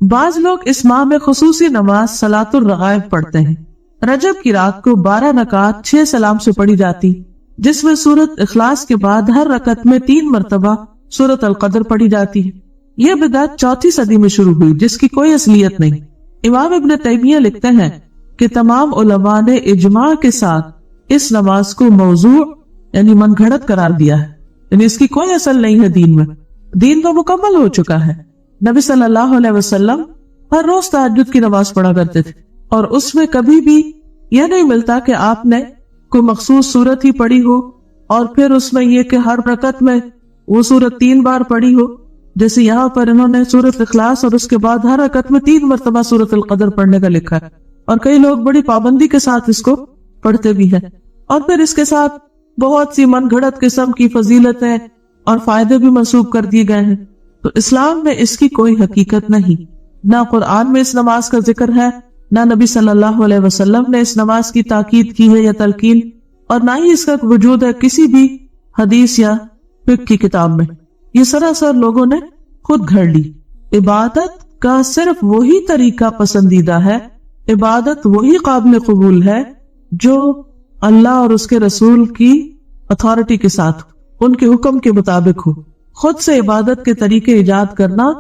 بعض لوگ اس ماہ میں خصوصی نماز صلاۃ الرغائب پڑھتے ہیں۔ رجب کی رات کو 12 رکعات 6 سلام سے پڑھی جاتی، جس میں سورۃ اخلاص کے بعد ہر رکعت میں 3 مرتبہ سورۃ القدر پڑھی جاتی ہے۔ یہ بدعت 4 صدی میں شروع ہوئی، جس کی کوئی اصلیت نہیں۔ امام ابن تیمیہ لکھتے ہیں کہ تمام علماء نے اجماع کے ساتھ اس نماز کو موضوع یعنی من گھڑت قرار دیا ہے، یعنی اس کی کوئی اصل نہیں ہے دین میں۔ دین تو مکمل ہو چکا ہے۔ نبی صلی اللہ علیہ وسلم ہر روز تہجد کی نماز پڑھا کرتے تھے، اور اس میں کبھی بھی یہ نہیں ملتا کہ آپ نے کوئی مخصوص سورت ہی پڑھی ہو اور پھر اس میں یہ کہ ہر رکعت میں وہ سورت 3 بار پڑھی ہو، جیسے یہاں پر انہوں نے سورت اخلاص اور اس کے بعد ہر رکعت میں 3 مرتبہ سورت القدر پڑھنے کا لکھا ہے، اور کئی لوگ بڑی پابندی کے ساتھ اس کو پڑھتے بھی ہیں، اور پھر اس کے ساتھ بہت سی من گھڑت قسم کی فضیلتیں اور فائدے بھی منسوب کر دیے گئے ہیں۔ تو اسلام میں اس کی کوئی حقیقت نہیں، نہ قرآن میں اس نماز کا ذکر ہے، نہ نبی صلی اللہ علیہ وسلم نے اس نماز کی تاکید کی ہے یا تلقین، اور نہ ہی اس کا وجود ہے کسی بھی حدیث یا فقہ کی کتاب میں۔ یہ سراسر لوگوں نے خود گھڑ لی۔ عبادت کا صرف وہی طریقہ پسندیدہ ہے، عبادت وہی قابل قبول ہے جو اللہ اور اس کے رسول کی اتھارٹی کے ساتھ، ان کے حکم کے مطابق ہو۔ خود سے عبادت کے طریقے ایجاد کرنا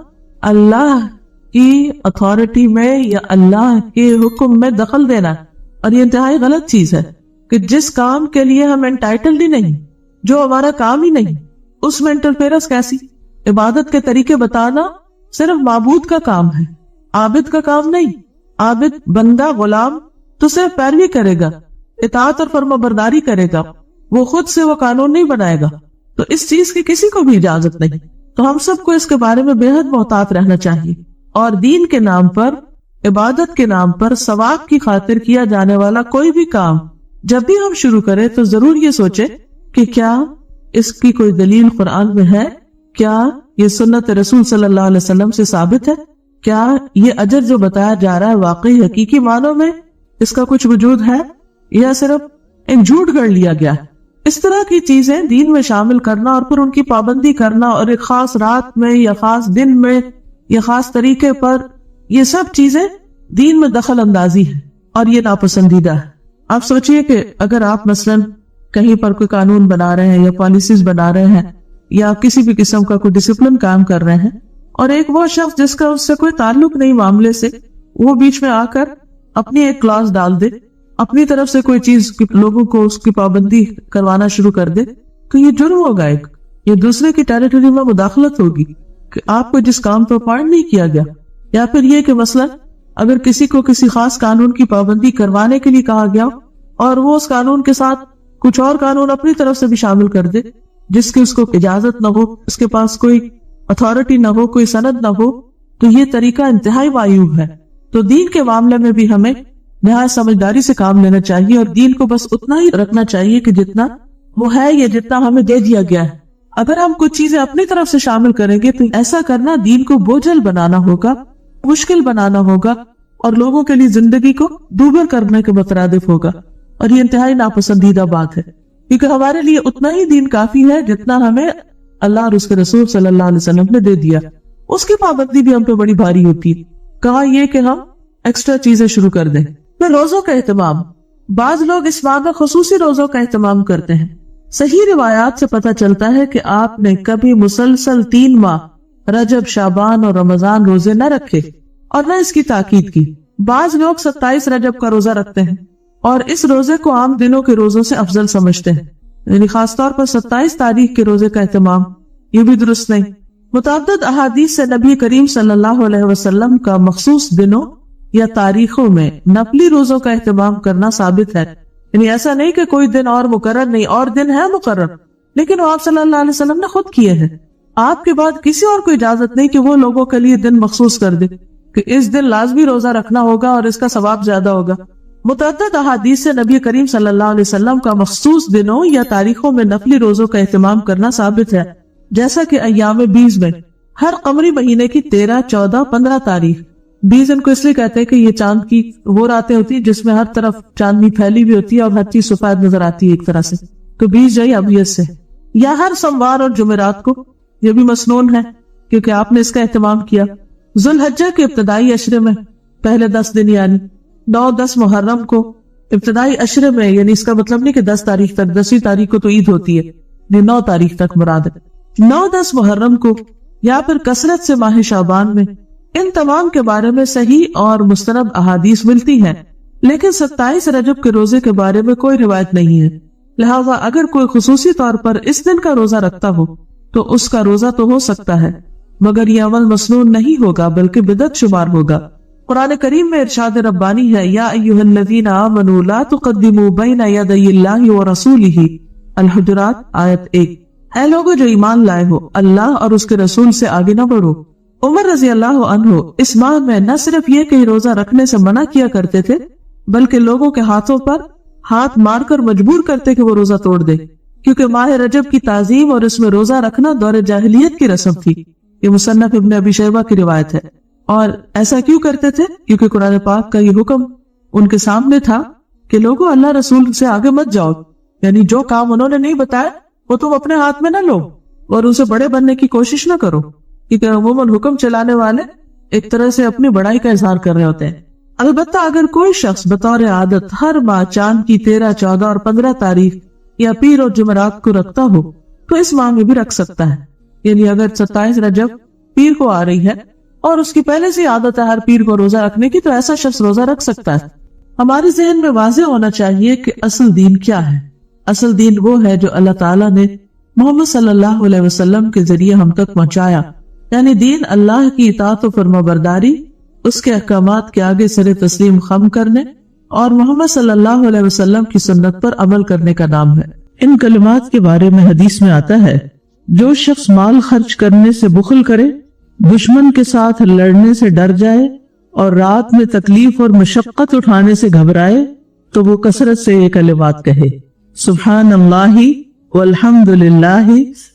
اللہ کی اتھارٹی میں یا اللہ کے حکم میں دخل دینا، اور یہ انتہائی غلط چیز ہے کہ جس کام کے لیے ہم انٹائٹلڈ ہی نہیں، جو ہمارا کام ہی نہیں، اس میں انٹرفیرنس کیسی؟ عبادت کے طریقے بتانا صرف معبود کا کام ہے، عابد کا کام نہیں۔ عابد بندہ غلام تو صرف پیروی کرے گا، اطاعت اور فرما برداری کرے گا، وہ خود سے وہ قانون نہیں بنائے گا، تو اس چیز کی کسی کو بھی اجازت نہیں۔ تو ہم سب کو اس کے بارے میں بے حد محتاط رہنا چاہیے، اور دین کے نام پر، عبادت کے نام پر ثواب کی خاطر کیا جانے والا کوئی بھی کام جب بھی ہم شروع کریں تو ضرور یہ سوچیں کہ کیا اس کی کوئی دلیل قرآن میں ہے، کیا یہ سنت رسول صلی اللہ علیہ وسلم سے ثابت ہے، کیا یہ اجر جو بتایا جا رہا ہے واقعی حقیقی معنوں میں اس کا کچھ وجود ہے، یا صرف ایک جھوٹ گڑھ لیا گیا ہے۔ اس طرح کی چیزیں دین میں شامل کرنا اور پھر ان کی پابندی کرنا، اور ایک خاص رات میں یا خاص دن میں یا خاص طریقے پر، یہ سب چیزیں دین میں دخل اندازی ہے، اور یہ ناپسندیدہ ہے۔ آپ سوچئے کہ اگر آپ مثلاً کہیں پر کوئی قانون بنا رہے ہیں یا پالیسیز بنا رہے ہیں یا کسی بھی قسم کا کوئی ڈسپلن کام کر رہے ہیں، اور ایک وہ شخص جس کا اس سے کوئی تعلق نہیں معاملے سے، وہ بیچ میں آ کر اپنی ایک کلاس ڈال دے، اپنی طرف سے کوئی چیز لوگوں کو اس کی پابندی کروانا شروع کر دے، تو یہ جرم ہوگا، ایک یہ دوسرے کی ٹیریٹری میں مداخلت ہوگی کہ آپ کو جس کام پر اپوائنٹ نہیں کیا گیا۔ یا پھر یہ کہ مثلا اگر کسی کو کسی خاص قانون کی پابندی کروانے کے لیے کہا گیا اور وہ اس قانون کے ساتھ کچھ اور قانون اپنی طرف سے بھی شامل کر دے جس کی اس کو اجازت نہ ہو، اس کے پاس کوئی اتھارٹی نہ ہو، کوئی سند نہ ہو، تو یہ طریقہ انتہائی معیوب ہے۔ تو دین کے معاملے میں بھی ہمیں نہایت سمجھداری سے کام لینا چاہیے، اور دین کو بس اتنا ہی رکھنا چاہیے کہ جتنا وہ ہے یا جتنا ہمیں دے دیا گیا ہے۔ اگر ہم کچھ چیزیں اپنی طرف سے شامل کریں گے تو ایسا کرنا دین کو بوجھل بنانا ہوگا، مشکل بنانا ہوگا، اور لوگوں کے لیے زندگی کو دوبھر کرنے کے مترادف ہوگا، اور یہ انتہائی ناپسندیدہ بات ہے، کیونکہ ہمارے لیے اتنا ہی دین کافی ہے جتنا ہمیں اللہ اور اس کے رسول صلی اللہ علیہ وسلم نے دے دیا۔ اس کی پابندی بھی ہم پہ بڑی بھاری ہوتی ہے، کہا یہ کہ ہم ایکسٹرا چیزیں شروع کر دیں۔ پھر روزوں کا اہتمام، بعض لوگ اس ماہ میں خصوصی روزوں کا اہتمام کرتے ہیں۔ صحیح روایات سے پتہ چلتا ہے کہ آپ نے کبھی مسلسل 3 ماہ رجب، شعبان اور رمضان روزے نہ رکھے اور نہ اس کی تاکید کی۔ بعض لوگ 27 رجب کا روزہ رکھتے ہیں اور اس روزے کو عام دنوں کے روزوں سے افضل سمجھتے ہیں، یعنی خاص طور پر 27 تاریخ کے روزے کا اہتمام، یہ بھی درست نہیں۔ متعدد احادیث سے نبی کریم صلی اللہ علیہ وسلم کا مخصوص دنوں یا تاریخوں میں نفلی روزوں کا اہتمام کرنا ثابت ہے، یعنی ایسا نہیں کہ کوئی دن اور مقرر نہیں، اور دن ہے مقرر، لیکن وہ آپ صلی اللہ علیہ وسلم نے خود کیے ہیں۔ آپ کے بعد کسی اور کو اجازت نہیں کہ وہ لوگوں کے لیے دن مخصوص کر دے کہ اس دن لازمی روزہ رکھنا ہوگا اور اس کا ثواب زیادہ ہوگا۔ متعدد احادیث سے نبی کریم صلی اللہ علیہ وسلم کا مخصوص دنوں یا تاریخوں میں نفلی روزوں کا اہتمام کرنا ثابت ہے، جیسا کہ ایام 20 میں ہر قمری مہینے کی 13، 14، 15 تاریخ، 20 ان کو اس لیے کہتے ہیں کہ یہ چاند کی وہ راتیں ہوتی ہیں جس میں ہر طرف چاندنی پھیلی بھی ہوتی ہے اور ہر چیز سفید نظر آتی ہے ایک طرح سے، تو 20 جو ہے ابیت سے، یا ہر سوموار اور جمعرات کو، یہ بھی مسنون ہے کیونکہ آپ نے اس کا اہتمام کیا۔ ذوالحجہ کے ابتدائی عشرے میں پہلے 10 دن یعنی 9-10 محرم کو ابتدائی عشرے میں، یعنی اس کا مطلب نہیں کہ 10 تاریخ تک، 10ویں تاریخ کو تو عید ہوتی ہے، یہ 9 تاریخ تک مراد ہے، 9-10 محرم کو یا پھر کثرت سے ماہ شعبان میں، ان تمام کے بارے میں صحیح اور مستند احادیث ملتی ہیں، لیکن 27 رجب کے روزے کے بارے میں کوئی روایت نہیں ہے۔ لہذا اگر کوئی خصوصی طور پر اس دن کا روزہ رکھتا ہو تو اس کا روزہ تو ہو سکتا ہے، مگر یہ عمل مسنون نہیں ہوگا بلکہ بدعت شمار ہوگا۔ قرآن کریم میں ارشاد ربانی ہے، یا ایھا الذین آمنوا لا تقدموا بین یدی اللہ ورسولہ، الحجرات آیت 1۔ اے لوگو جو ایمان لائے ہو، اللہ اور اس کے رسول سے آگے نہ بڑھو۔ عمر رضی اللہ عنہ اس ماہ میں نہ صرف یہ کہ روزہ رکھنے سے منع کیا کرتے تھے، بلکہ لوگوں کے ہاتھوں پر ہاتھ مار کر مجبور کرتے کہ وہ روزہ توڑ دے، کیونکہ ماہ رجب کی تعظیم اور اس میں روزہ رکھنا دور جاہلیت کی رسم تھی۔ یہ مصنف ابن ابی شیبہ کی روایت ہے۔ اور ایسا کیوں کرتے تھے؟ کیونکہ قرآن پاک کا یہ حکم ان کے سامنے تھا کہ لوگوں اللہ رسول سے آگے مت جاؤ، یعنی جو کام انہوں نے نہیں بتایا وہ تم اپنے ہاتھ میں نہ لو اور ان سے بڑے بننے کی کوشش نہ کرو، کیونکہ عموماً حکم چلانے والے ایک طرح سے اپنی بڑائی کا اظہار کر رہے ہوتے ہیں۔ البتہ اگر کوئی شخص بطور عادت ہر ماہ چاند کی 13، 14 اور 15 تاریخ یا پیر اور جمعرات کو رکھتا ہو تو اس ماہ میں بھی رکھ سکتا ہے، یعنی اگر 27 رجب پیر کو آ رہی ہے اور اس کی پہلے سے عادت ہے ہر پیر کو روزہ رکھنے کی، تو ایسا شخص روزہ رکھ سکتا ہے۔ ہمارے ذہن میں واضح ہونا چاہیے کہ اصل دین کیا ہے۔ اصل دین وہ ہے جو اللہ تعالیٰ نے محمد صلی اللہ علیہ وسلم کے ذریعے ہم تک پہنچایا، یعنی دین اللہ کی اطاعت و فرمانبرداری، اس کے احکامات کے آگے سر تسلیم خم کرنے اور محمد صلی اللہ علیہ وسلم کی سنت پر عمل کرنے کا نام ہے۔ ان کلمات کے بارے میں حدیث میں آتا ہے، جو شخص مال خرچ کرنے سے بخل کرے، دشمن کے ساتھ لڑنے سے ڈر جائے اور رات میں تکلیف اور مشقت اٹھانے سے گھبرائے تو وہ کثرت سے یہ کلمات کہے، سبحان اللہ والحمد للہ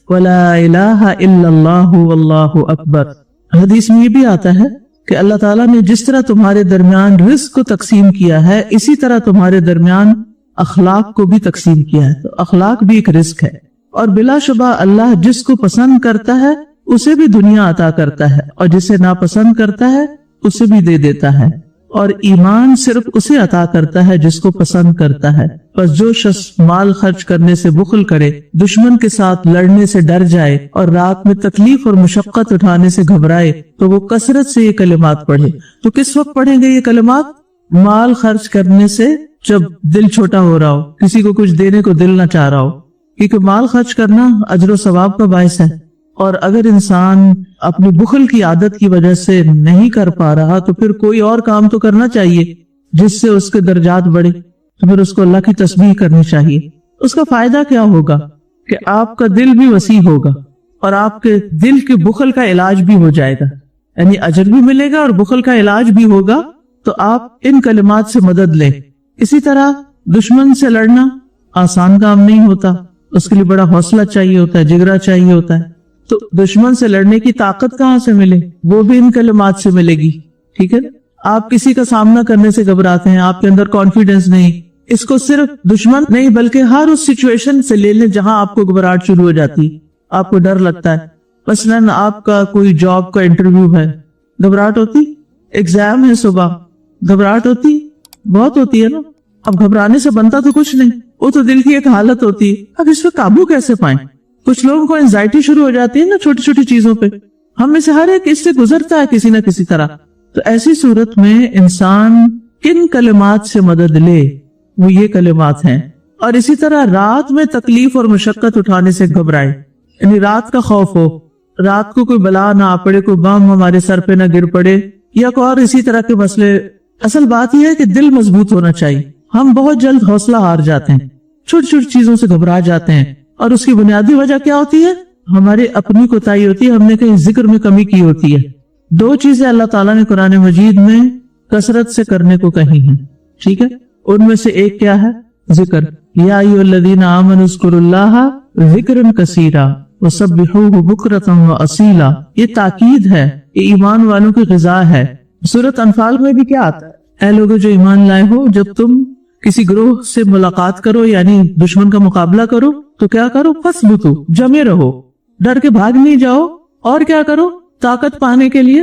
ولا الہ الا اللہ واللہ اکبر۔ حدیث میں یہ بھی آتا ہے کہ اللہ تعالیٰ نے جس طرح تمہارے درمیان رزق کو تقسیم کیا ہے، اسی طرح تمہارے درمیان اخلاق کو بھی تقسیم کیا ہے، تو اخلاق بھی ایک رزق ہے، اور بلا شبہ اللہ جس کو پسند کرتا ہے اسے بھی دنیا عطا کرتا ہے اور جسے ناپسند کرتا ہے اسے بھی دے دیتا ہے، اور ایمان صرف اسے عطا کرتا ہے جس کو پسند کرتا ہے۔ بس جو شخص مال خرچ کرنے سے بخل کرے، دشمن کے ساتھ لڑنے سے ڈر جائے اور رات میں تکلیف اور مشقت اٹھانے سے گھبرائے تو وہ کثرت سے یہ کلمات پڑھے۔ تو کس وقت پڑھیں گے یہ کلمات؟ مال خرچ کرنے سے جب دل چھوٹا ہو رہا ہو، کسی کو کچھ دینے کو دل نہ چاہ رہا ہو، کیونکہ مال خرچ کرنا اجر و ثواب کا باعث ہے، اور اگر انسان اپنی بخل کی عادت کی وجہ سے نہیں کر پا رہا تو پھر کوئی اور کام تو کرنا چاہیے جس سے اس کے درجات بڑھے، تو پھر اس کو اللہ کی تسبیح کرنی چاہیے۔ اس کا فائدہ کیا ہوگا کہ آپ کا دل بھی وسیع ہوگا اور آپ کے دل کے بخل کا علاج بھی ہو جائے گا، یعنی اجر بھی ملے گا اور بخل کا علاج بھی ہوگا۔ تو آپ ان کلمات سے مدد لیں۔ اسی طرح دشمن سے لڑنا آسان کام نہیں ہوتا، اس کے لیے بڑا حوصلہ چاہیے ہوتا ہے، جگرا چاہیے ہوتا ہے، تو دشمن سے لڑنے کی طاقت کہاں سے ملے؟ وہ بھی ان کلمات سے ملے گی، ٹھیک ہے؟ آپ کسی کا سامنا کرنے سے گھبراتے ہیں، آپ کے اندر کانفیڈنس نہیں، اس کو صرف دشمن نہیں بلکہ ہر اس سچویشن سے لے لیں جہاں آپ کو گھبراہٹ شروع ہو جاتی، آپ کو ڈر لگتا ہے۔ مثلاً آپ کا کوئی جاب کا انٹرویو ہے، گھبراہٹ ہوتی، ایگزام ہے صبح، گھبراہٹ ہوتی، بہت ہوتی ہے نا۔ اب گھبرانے سے بنتا تو کچھ نہیں، وہ تو دل کی ایک حالت ہوتی ہے۔ اب اس پہ قابو کیسے پائیں؟ کچھ لوگوں کو انزائٹی شروع ہو جاتی ہے نا چھوٹی چھوٹی چیزوں پہ، ہم میں سے ہر ایک اس سے گزرتا ہے کسی نہ کسی طرح۔ تو ایسی صورت میں انسان کن کلمات سے مدد لے؟ وہ یہ کلمات ہیں۔ اور اسی طرح رات میں تکلیف اور مشقت اٹھانے سے گھبرائے، یعنی رات کا خوف ہو، رات کو کوئی بلا نہ آ پڑے، کوئی بم ہمارے سر پہ نہ گر پڑے یا کوئی اور اسی طرح کے مسئلے۔ اصل بات یہ ہے کہ دل مضبوط ہونا چاہیے۔ ہم بہت جلد حوصلہ ہار جاتے ہیں، چھوٹی چھوٹی چیزوں سے گھبرا جاتے ہیں، اور اس کی بنیادی وجہ کیا ہوتی ہے؟ ہماری اپنی کوتاہی ہوتی ہے، ہم نے کہیں ذکر میں کمی کی ہوتی ہے۔ دو چیزیں اللہ تعالیٰ نے قرآن مجید میں کثرت سے کرنے کو کہی ہیں، ٹھیک ہے؟ ان میں سے ایک کیا ہے؟ ذکر۔ یا ایھا الذین آمنوا اذکروا اللہ ذکرا کثیرا وسبحوہ بکرۃ واصیلا۔ یہ تاکید ہے، یہ ایمان والوں کی غذا ہے۔ سورۃ انفال میں بھی کیا آتا ہے؟ اے لوگو جو ایمان لائے ہو، جب تم کسی گروہ سے ملاقات کرو یعنی دشمن کا مقابلہ کرو تو کیا کرو؟ فثبتوا، جمے رہو، ڈر کے بھاگ نہیں جاؤ، اور کیا کرو؟ طاقت پانے کے لیے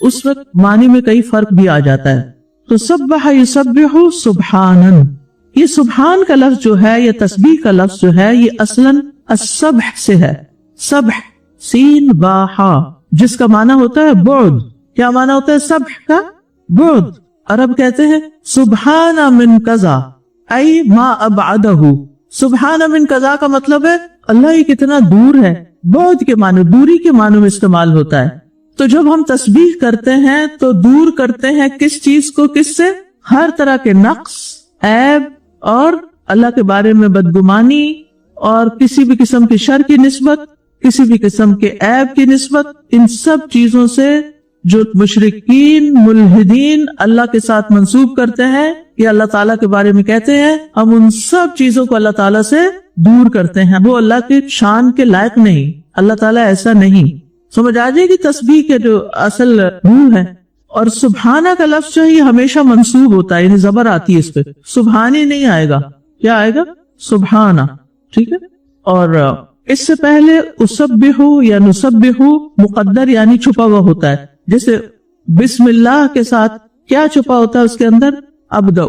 اس وقت معنی میں کئی فرق بھی آ جاتا ہے. تو سبح یسبح سبحانن، یہ سبحان کا لفظ جو ہے، یہ تسبیح کا لفظ جو ہے، یہ اصلاً السبح سے ہے. سبح سین با ہا، جس کا معنی ہوتا ہے بعد. کیا معنی ہوتا ہے سبح کا؟ بعد. عرب کہتے ہیں سبحان من کذا ای ما ابعدہ. سبحان من کذا کا مطلب ہے اللہ یہ کتنا دور ہے. بعد کے معنی دوری کے معنی میں استعمال ہوتا ہے. تو جب ہم تسبیح کرتے ہیں تو دور کرتے ہیں کس چیز کو کس سے؟ ہر طرح کے نقص، عیب اور اللہ کے بارے میں بدگمانی اور کسی بھی قسم کے شر کی نسبت، کسی بھی قسم کے عیب کی نسبت. ان سب چیزوں سے جو مشرکین ملحدین اللہ کے ساتھ منسوب کرتے ہیں یا اللہ تعالیٰ کے بارے میں کہتے ہیں، ہم ان سب چیزوں کو اللہ تعالیٰ سے دور کرتے ہیں. وہ اللہ کی شان کے لائق نہیں، اللہ تعالیٰ ایسا نہیں. سمجھ آ جائے گی تسبیح کے جو اصل روح ہے. اور سبحانہ کا لفظ جو ہے یہ ہمیشہ منسوب ہوتا ہے، یعنی زبر آتی ہے اس پہ، سبحانی نہیں آئے گا. کیا آئے گا؟ سبحانہ. ٹھیک ہے. اور اس سے پہلے اسبح یا نسبح مقدر یعنی چھپا ہوا ہوتا ہے. جیسے بسم اللہ کے ساتھ کیا چھپا ہوتا ہے اس کے اندر؟ ابدأ،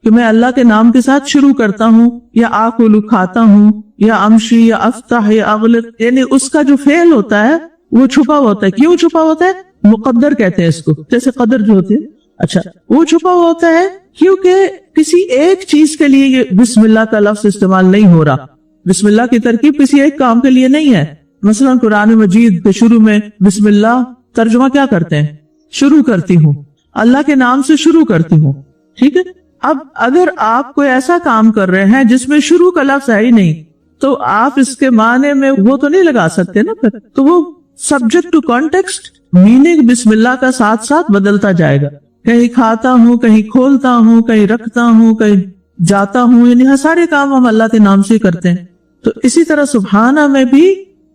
کہ میں اللہ کے نام کے ساتھ شروع کرتا ہوں، یا آکل کھاتا ہوں، یا امشی یا افتح یا اغلق، یعنی اس کا جو فعل ہوتا ہے وہ چھپا ہوتا ہے. کیوں چھپا ہوتا ہے؟ مقدر کہتے ہیں اس کو، جیسے قدر جو ہوتی ہے. اچھا، وہ چھپا ہوتا ہے کیونکہ کسی ایک چیز کے لیے یہ بسم اللہ کا لفظ استعمال نہیں ہو رہا. بسم اللہ کی ترکیب کسی ایک کام کے لیے نہیں ہے. مثلا قرآن مجید کے شروع میں بسم اللہ ترجمہ کیا کرتے ہیں؟ شروع کرتی ہوں، اللہ کے نام سے شروع کرتی ہوں. ٹھیک ہے. اب اگر آپ کوئی ایسا کام کر رہے ہیں جس میں شروع کا لفظ ہے ہی نہیں، تو آپ اس کے معنی میں وہ تو نہیں لگا سکتے نا پھر. تو وہ سبجیکٹ ٹو کانٹیکسٹ میننگ بسم اللہ کا ساتھ ساتھ بدلتا جائے گا. کہیں کھاتا ہوں، کہیں کھولتا ہوں، کہیں رکھتا ہوں، کہیں جاتا ہوں، یعنی سارے کام ہم اللہ کے نام سے کرتے ہیں. تو اسی طرح سبحانہ میں بھی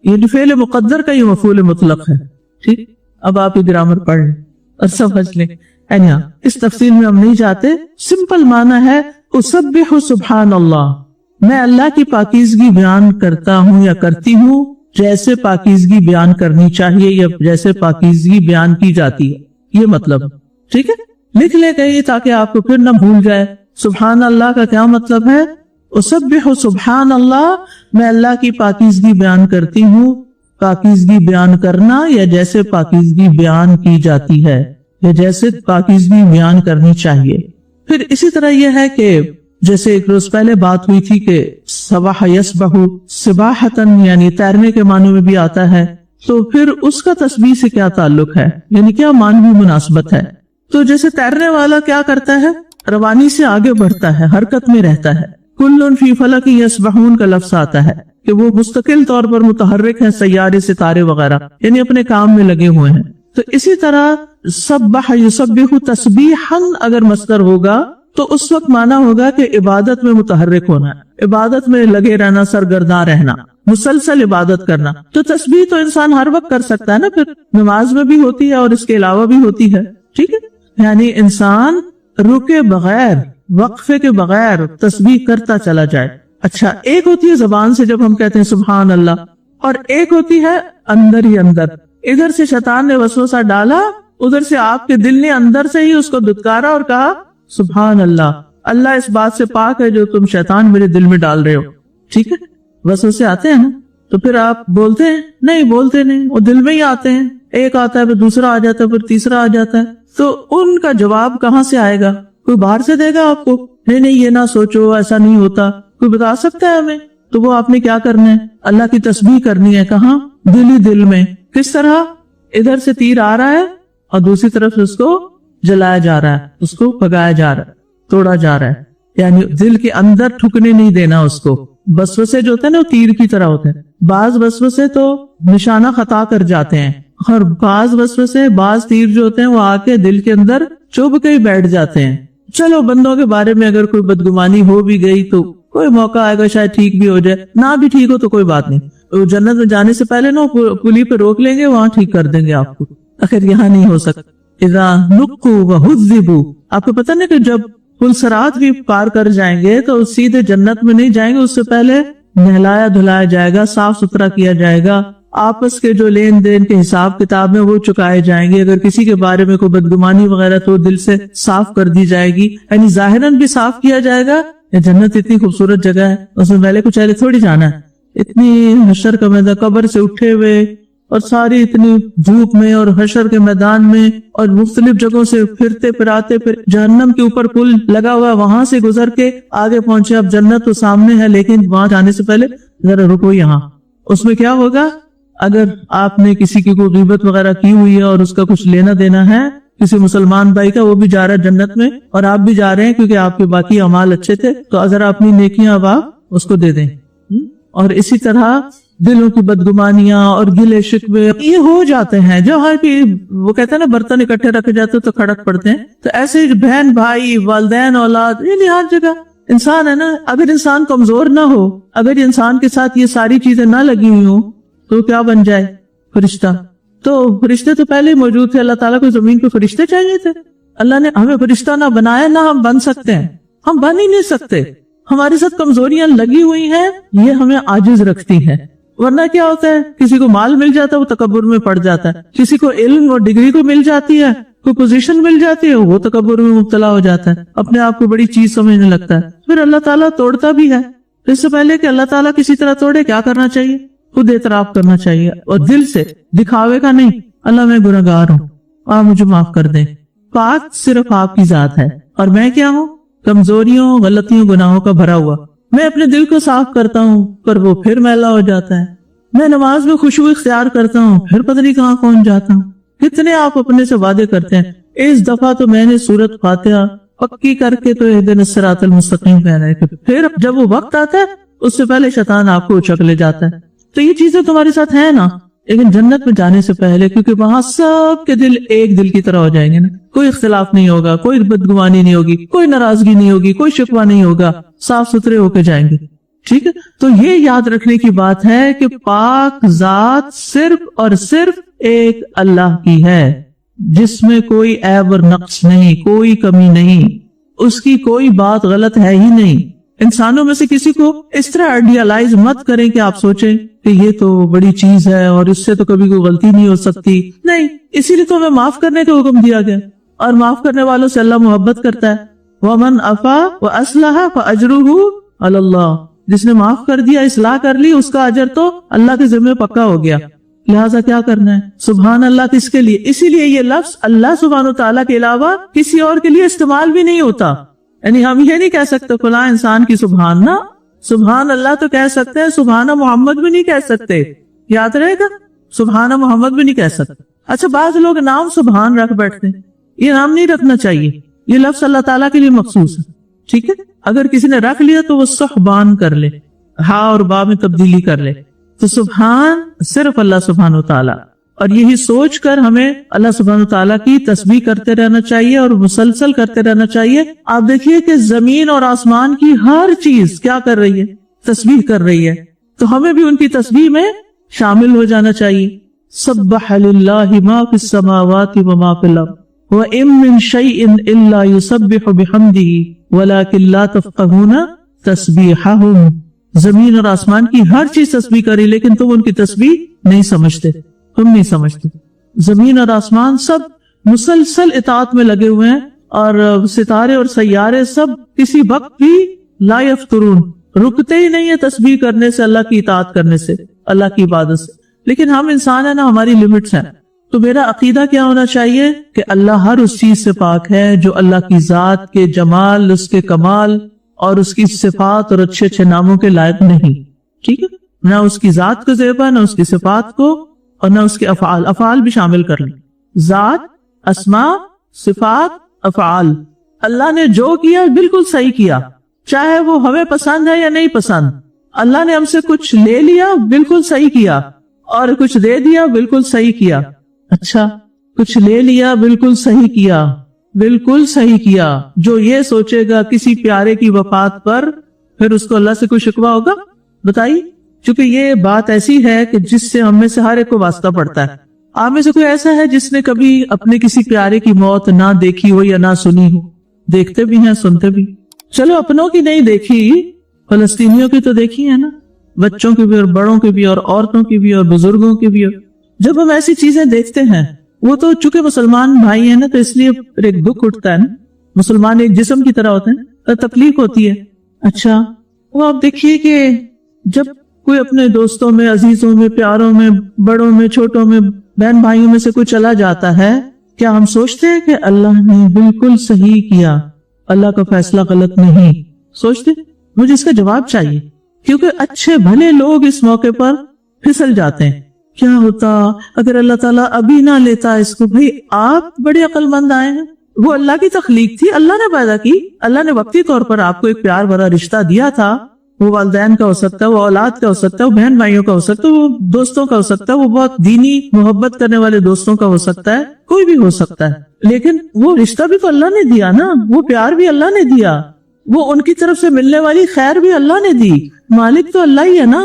یہ فعل مقدر کا یہ مفعول مطلق ہے. ٹھیک. اب آپ یہ گرامر پڑھ لیں اور سمجھ لیں. اس تفصیل میں ہم نہیں جاتے. سمپل معنی ہے اسبح سبحان اللہ، میں اللہ کی پاکیزگی بیان کرتا ہوں یا کرتی ہوں جیسے پاکیزگی بیان کرنی چاہیے یا جیسے پاکیزگی بیان کی جاتی ہے. یہ مطلب. ٹھیک ہے. لکھ لے گئی تاکہ آپ کو پھر نہ بھول جائے. سبحان اللہ کا کیا مطلب ہے؟ اسبح سبحان اللہ، میں اللہ کی پاکیزگی بیان کرتی ہوں. پاکیزگی بیان کرنا یا جیسے پاکیزگی بیان کی جاتی ہے یا جیسے پاکیزگی بیان کرنی چاہیے. پھر اسی طرح یہ ہے کہ جیسے ایک روز پہلے بات ہوئی تھی کہ سبح یسبح سباحتن یعنی تیرنے کے معنی میں بھی آتا ہے. تو پھر اس کا تسبیح سے کیا تعلق ہے، یعنی کیا معنوی مناسبت ہے؟ تو جیسے تیرنے والا کیا کرتا ہے؟ روانی سے آگے بڑھتا ہے، حرکت میں رہتا ہے. کل فی فلک یسبحون کا لفظ آتا ہے کہ وہ مستقل طور پر متحرک ہیں، سیارے ستارے وغیرہ، یعنی اپنے کام میں لگے ہوئے ہیں. تو اسی طرح سبح یسبح تسبیحا اگر مصدر ہوگا تو اس وقت معنی ہوگا کہ عبادت میں متحرک ہونا، عبادت میں لگے رہنا، سرگرداں رہنا، مسلسل عبادت کرنا. تو تسبیح تو انسان ہر وقت کر سکتا ہے نا، پھر نماز میں بھی ہوتی ہے اور اس کے علاوہ بھی ہوتی ہے. ٹھیک ہے. یعنی انسان رکے بغیر، وقفے کے بغیر تسبیح کرتا چلا جائے. اچھا، ایک ہوتی ہے زبان سے جب ہم کہتے ہیں سبحان اللہ، اور ایک ہوتی ہے اندر ہی اندر. ادھر سے شیطان نے وسوسہ ڈالا، ادھر سے آپ کے دل نے اندر سے ہی اس کو دھتکارا اور کہا سبحان اللہ، اللہ اس بات سے پاک ہے جو تم شیطان میرے دل میں ڈال رہے ہو. ٹھیک ہے. وسوسے آتے ہیں نا، تو پھر آپ بولتے ہیں؟ نہیں بولتے نہیں، وہ دل میں ہی آتے ہیں. ایک آتا ہے پھر دوسرا آ جاتا ہے پھر تیسرا آ جاتا ہے. تو ان کا جواب کہاں سے آئے گا؟ کوئی باہر سے دے گا آپ کو؟ نہیں یہ نہ سوچو، ایسا نہیں ہوتا. کوئی بتا سکتا ہے ہمیں؟ تو وہ آپ نے کیا کرنا ہے؟ اللہ کی تسبیح کرنی ہے. کہاں؟ دل ہی دل میں. کس طرح؟ ادھر سے تیر آ رہا ہے اور دوسری طرف سے اس کو جلایا جا رہا ہے، اس کو پگایا جا رہا ہے، توڑا جا رہا ہے. یعنی دل کے اندر ٹھکنے نہیں دینا اس کو. وسوسے جو ہوتے ہیں نا وہ تیر کی طرح ہوتے ہیں. بعض وسوسے تو نشانہ خطا کر جاتے ہیں، اور بعض وسوسے، بعض تیر جو ہوتے ہیں وہ آ کے دل کے اندر چبھ کے ہی بیٹھ جاتے ہیں. چلو بندوں کے بارے میں اگر کوئی بدگمانی ہو بھی گئی تو کوئی موقع آئے گا شاید ٹھیک بھی ہو جائے، نہ بھی ٹھیک ہو تو کوئی بات نہیں. جنت میں جانے سے پہلے نا پلی پہ روک لیں گے، وہاں ٹھیک کر دیں گے آپ کو. اگر یہاں نہیں ہو سکتا. اذا نقوا وہذبوا، آپ کو پتہ نہیں کہ جب پل صراط بھی پار کر جائیں گے تو سیدھے جنت میں نہیں جائیں گے، اس سے پہلے نہلایا دھلایا جائے گا، صاف ستھرا کیا جائے گا، آپس کے جو لین دین کے حساب کتاب میں وہ چکائے جائیں گے. اگر کسی کے بارے میں کوئی بدگمانی وغیرہ تو دل سے صاف کر دی جائے گی, یعنی ظاہراً بھی صاف کیا جائے گا. یہ جنت اتنی خوبصورت جگہ ہے, اس میں پہلے کچھ تھوڑی جانا ہے. اتنی حشر کا میدان, قبر سے اٹھے ہوئے اور ساری اتنی دھوپ میں اور حشر کے میدان میں اور مختلف جگہوں سے پھرتے پھراتے, پھر جہنم کے اوپر پل لگا ہوا, وہاں سے گزر کے آگے پہنچے. اب جنت تو سامنے ہے, لیکن وہاں جانے سے پہلے ذرا رکو یہاں. اس میں کیا ہوگا, اگر آپ نے کسی کی کوئی غیبت وغیرہ کی ہوئی ہے اور اس کا کچھ لینا دینا ہے کسی مسلمان بھائی کا, وہ بھی جا رہا ہے جنت میں اور آپ بھی جا رہے ہیں کیونکہ آپ کے باقی اعمال اچھے تھے, تو اگر اپنی نیکیاں اب آپ اس کو دے دیں. اور اسی طرح دلوں کی بدگمانیاں اور گلے شکوے یہ ہو جاتے ہیں, جو ہر کی وہ کہتے ہیں نا برتن اکٹھے رکھے جاتے تو کھڑک پڑتے ہیں. تو ایسے بہن بھائی والدین اولاد یہ ہر جگہ انسان ہے نا. اگر انسان کمزور نہ ہو, اگر انسان کے ساتھ یہ ساری چیزیں نہ لگی ہوئی ہوں تو کیا بن جائے فرشتہ. تو فرشتے تو پہلے ہی موجود تھے, اللہ تعالیٰ کو زمین پہ فرشتے چاہیے تھے. اللہ نے ہمیں فرشتہ نہ بنایا, نہ ہم بن سکتے ہیں, ہم بن ہی نہیں سکتے. ہمارے ساتھ کمزوریاں لگی ہوئی ہیں, یہ ہمیں عاجز رکھتی ہیں. ورنہ کیا ہوتا ہے, کسی کو مال مل جاتا ہے وہ تکبر میں پڑ جاتا ہے, کسی کو علم اور ڈگری کو مل جاتی ہے, کوئی پوزیشن مل جاتی ہے وہ تکبر میں مبتلا ہو جاتا ہے, اپنے آپ کو بڑی چیز سمجھنے لگتا ہے. پھر اللہ تعالیٰ توڑتا بھی ہے. اس سے پہلے کہ اللہ تعالیٰ کسی طرح توڑے کیا کرنا چاہیے, خود اعتراف کرنا چاہیے اور دل سے, دکھاوے کا نہیں. اللہ میں گنہگار ہوں, آپ مجھے معاف کر دیں. پاک صرف آپ کی ذات ہے اور میں کیا ہوں, کمزوریوں غلطیوں گناہوں کا بھرا ہوا. میں اپنے دل کو صاف کرتا ہوں پر وہ پھر میلا ہو جاتا ہے. میں نماز میں خشوع اختیار کرتا ہوں پھر پتہ نہیں کہاں پہنچ جاتا ہوں. کتنے آپ اپنے سے وعدے کرتے ہیں, اس دفعہ تو میں نے سورت فاتحہ پکی کر کے تو اہدنا الصراط المستقیم کہنا ہے, پھر جب وہ وقت آتا ہے اس سے پہلے شیطان آپ کو اچک لے جاتا ہے. تو یہ چیزیں تمہارے ساتھ ہیں نا, لیکن جنت میں جانے سے پہلے, کیونکہ وہاں سب کے دل ایک دل کی طرح ہو جائیں گے نا, کوئی اختلاف نہیں ہوگا, کوئی بدگمانی نہیں ہوگی, کوئی ناراضگی نہیں ہوگی, کوئی شکوہ نہیں ہوگا, صاف ستھرے ہو کے جائیں گے. ٹھیک ہے, تو یہ یاد رکھنے کی بات ہے کہ پاک ذات صرف اور صرف ایک اللہ کی ہے, جس میں کوئی عیب اور نقص نہیں, کوئی کمی نہیں, اس کی کوئی بات غلط ہے ہی نہیں. انسانوں میں سے کسی کو اس طرح آئیڈیالائز مت کریں کہ آپ سوچیں کہ یہ تو بڑی چیز ہے اور اس سے تو کبھی کوئی غلطی نہیں ہو سکتی. نہیں, اسی لیے تو ہمیں معاف کرنے کا حکم دیا گیا, اور معاف کرنے والوں سے اللہ محبت کرتا ہے. وَمَنْ عَفَا وَأَصْلَحَ فَأَجْرُهُ عَلَى اللَّهِ, جس نے معاف کر دیا, اصلاح کر لی, اس کا اجر تو اللہ کے ذمہ پکا ہو گیا. لہٰذا کیا کرنا ہے, سبحان اللہ کس کے لیے, اسی لیے یہ لفظ اللہ سبحانہ تعالیٰ کے علاوہ کسی اور کے لیے استعمال بھی نہیں ہوتا. یعنی ہم یہ نہیں کہہ سکتے فلاں انسان کی سبحان نہ, سبحان اللہ تو کہہ سکتے ہیں, سبحان محمد بھی نہیں کہہ سکتے. یاد رہے گا, سبحان محمد بھی نہیں کہہ سکتے. اچھا, بعض لوگ نام سبحان رکھ بیٹھتے ہیں, یہ نام نہیں رکھنا چاہیے, یہ لفظ اللہ تعالیٰ کے لیے مخصوص ہے. ٹھیک ہے, اگر کسی نے رکھ لیا تو وہ سبحان کر لے, ہا اور با میں تبدیلی کر لے. تو سبحان صرف اللہ سبحانہ تعالیٰ, اور یہی سوچ کر ہمیں اللہ سبحانہ تعالیٰ کی تسبیح کرتے رہنا چاہیے اور مسلسل کرتے رہنا چاہیے. آپ دیکھیے کہ زمین اور آسمان کی ہر چیز کیا کر رہی ہے, تسبیح کر رہی ہے, تو ہمیں بھی ان کی تسبیح میں شامل ہو جانا چاہیے. سبح للہ ما فی السماوات وما فی الارض وَإِن مِّن شَيْءٍ إِلَّا يُسَبِّحُ بِحَمْدِهِ وَلَكِن لَّا تَفْقَهُونَ تَسْبِيحَهُمْ. زمین اور آسمان کی ہر چیز تسبیح کری, لیکن تم ان کی تسبیح نہیں سمجھتے, تم نہیں سمجھتے. زمین اور آسمان سب مسلسل اطاعت میں لگے ہوئے ہیں, اور ستارے اور سیارے سب کسی وقت بھی لا یفترون, رکتے ہی نہیں ہے تسبیح کرنے سے, اللہ کی اطاعت کرنے سے, اللہ کی عبادت سے. لیکن ہم انسان ہیں نا, ہماری لمٹس ہیں. تو میرا عقیدہ کیا ہونا چاہیے کہ اللہ ہر اس چیز سے پاک ہے جو اللہ کی ذات کے جمال, اس کے کمال اور اس کی صفات اور اچھے اچھے ناموں کے لائق نہیں. ٹھیک ہے, نہ اس کی ذات کو زیبا, نہ اس کی صفات کو, اور نہ اس کے افعال. افعال بھی شامل کر لیں, ذات, اسماء, صفات, افعال. اللہ نے جو کیا بالکل صحیح کیا, چاہے وہ ہمیں پسند ہے یا نہیں پسند. اللہ نے ہم سے کچھ لے لیا, بالکل صحیح کیا, اور کچھ دے دیا, بالکل صحیح کیا. اچھا, کچھ لے لیا, بالکل صحیح کیا, بالکل صحیح کیا. جو یہ سوچے گا کسی پیارے کی وفات پر پھر اس کو اللہ سے کوئی شکوہ ہوگا, بتائیے. چونکہ یہ بات ایسی ہے کہ جس سے ہم میں سے ہر ایک کو واسطہ پڑتا ہے. آپ میں سے کوئی ایسا ہے جس نے کبھی اپنے کسی پیارے کی موت نہ دیکھی ہو یا نہ سنی ہو؟ دیکھتے بھی ہیں, سنتے بھی. چلو اپنوں کی نہیں دیکھی, فلسطینیوں کی تو دیکھی ہے نا. بچوں کی بھی اور بڑوں کی بھی اور عورتوں کی بھی اور بزرگوں کی بھی. جب ہم ایسی چیزیں دیکھتے ہیں, وہ تو چونکہ مسلمان بھائی ہیں نا, تو اس لیے ایک دکھ اٹھتا ہے نا. مسلمان ایک جسم کی طرح ہوتے ہیں, تکلیف ہوتی ہے. اچھا وہ آپ دیکھیے کہ جب کوئی اپنے دوستوں میں, عزیزوں میں, پیاروں میں, بڑوں میں, چھوٹوں میں, بہن بھائیوں میں سے کوئی چلا جاتا ہے, کیا ہم سوچتے ہیں کہ اللہ نے بالکل صحیح کیا, اللہ کا فیصلہ غلط نہیں سوچتے؟ مجھے اس کا جواب چاہیے, کیونکہ اچھے بھلے لوگ اس موقع پر پھسل جاتے ہیں. کیا ہوتا اگر اللہ تعالیٰ ابھی نہ لیتا اس کو؟ بھئی آپ بڑے عقل مند آئے ہیں, وہ اللہ کی تخلیق تھی, اللہ نے پیدا کی, اللہ نے وقتی طور پر آپ کو ایک پیار بھرا رشتہ دیا تھا. وہ والدین کا ہو سکتا ہے, وہ اولاد کا ہو سکتا ہے, وہ بہن بھائیوں کا ہو سکتا ہے, وہ دوستوں کا ہو سکتا ہے, وہ بہت دینی محبت کرنے والے دوستوں کا ہو سکتا ہے, کوئی بھی ہو سکتا ہے. لیکن وہ رشتہ بھی تو اللہ نے دیا نا, وہ پیار بھی اللہ نے دیا, وہ ان کی طرف سے ملنے والی خیر بھی اللہ نے دی. مالک تو اللہ ہی ہے نا,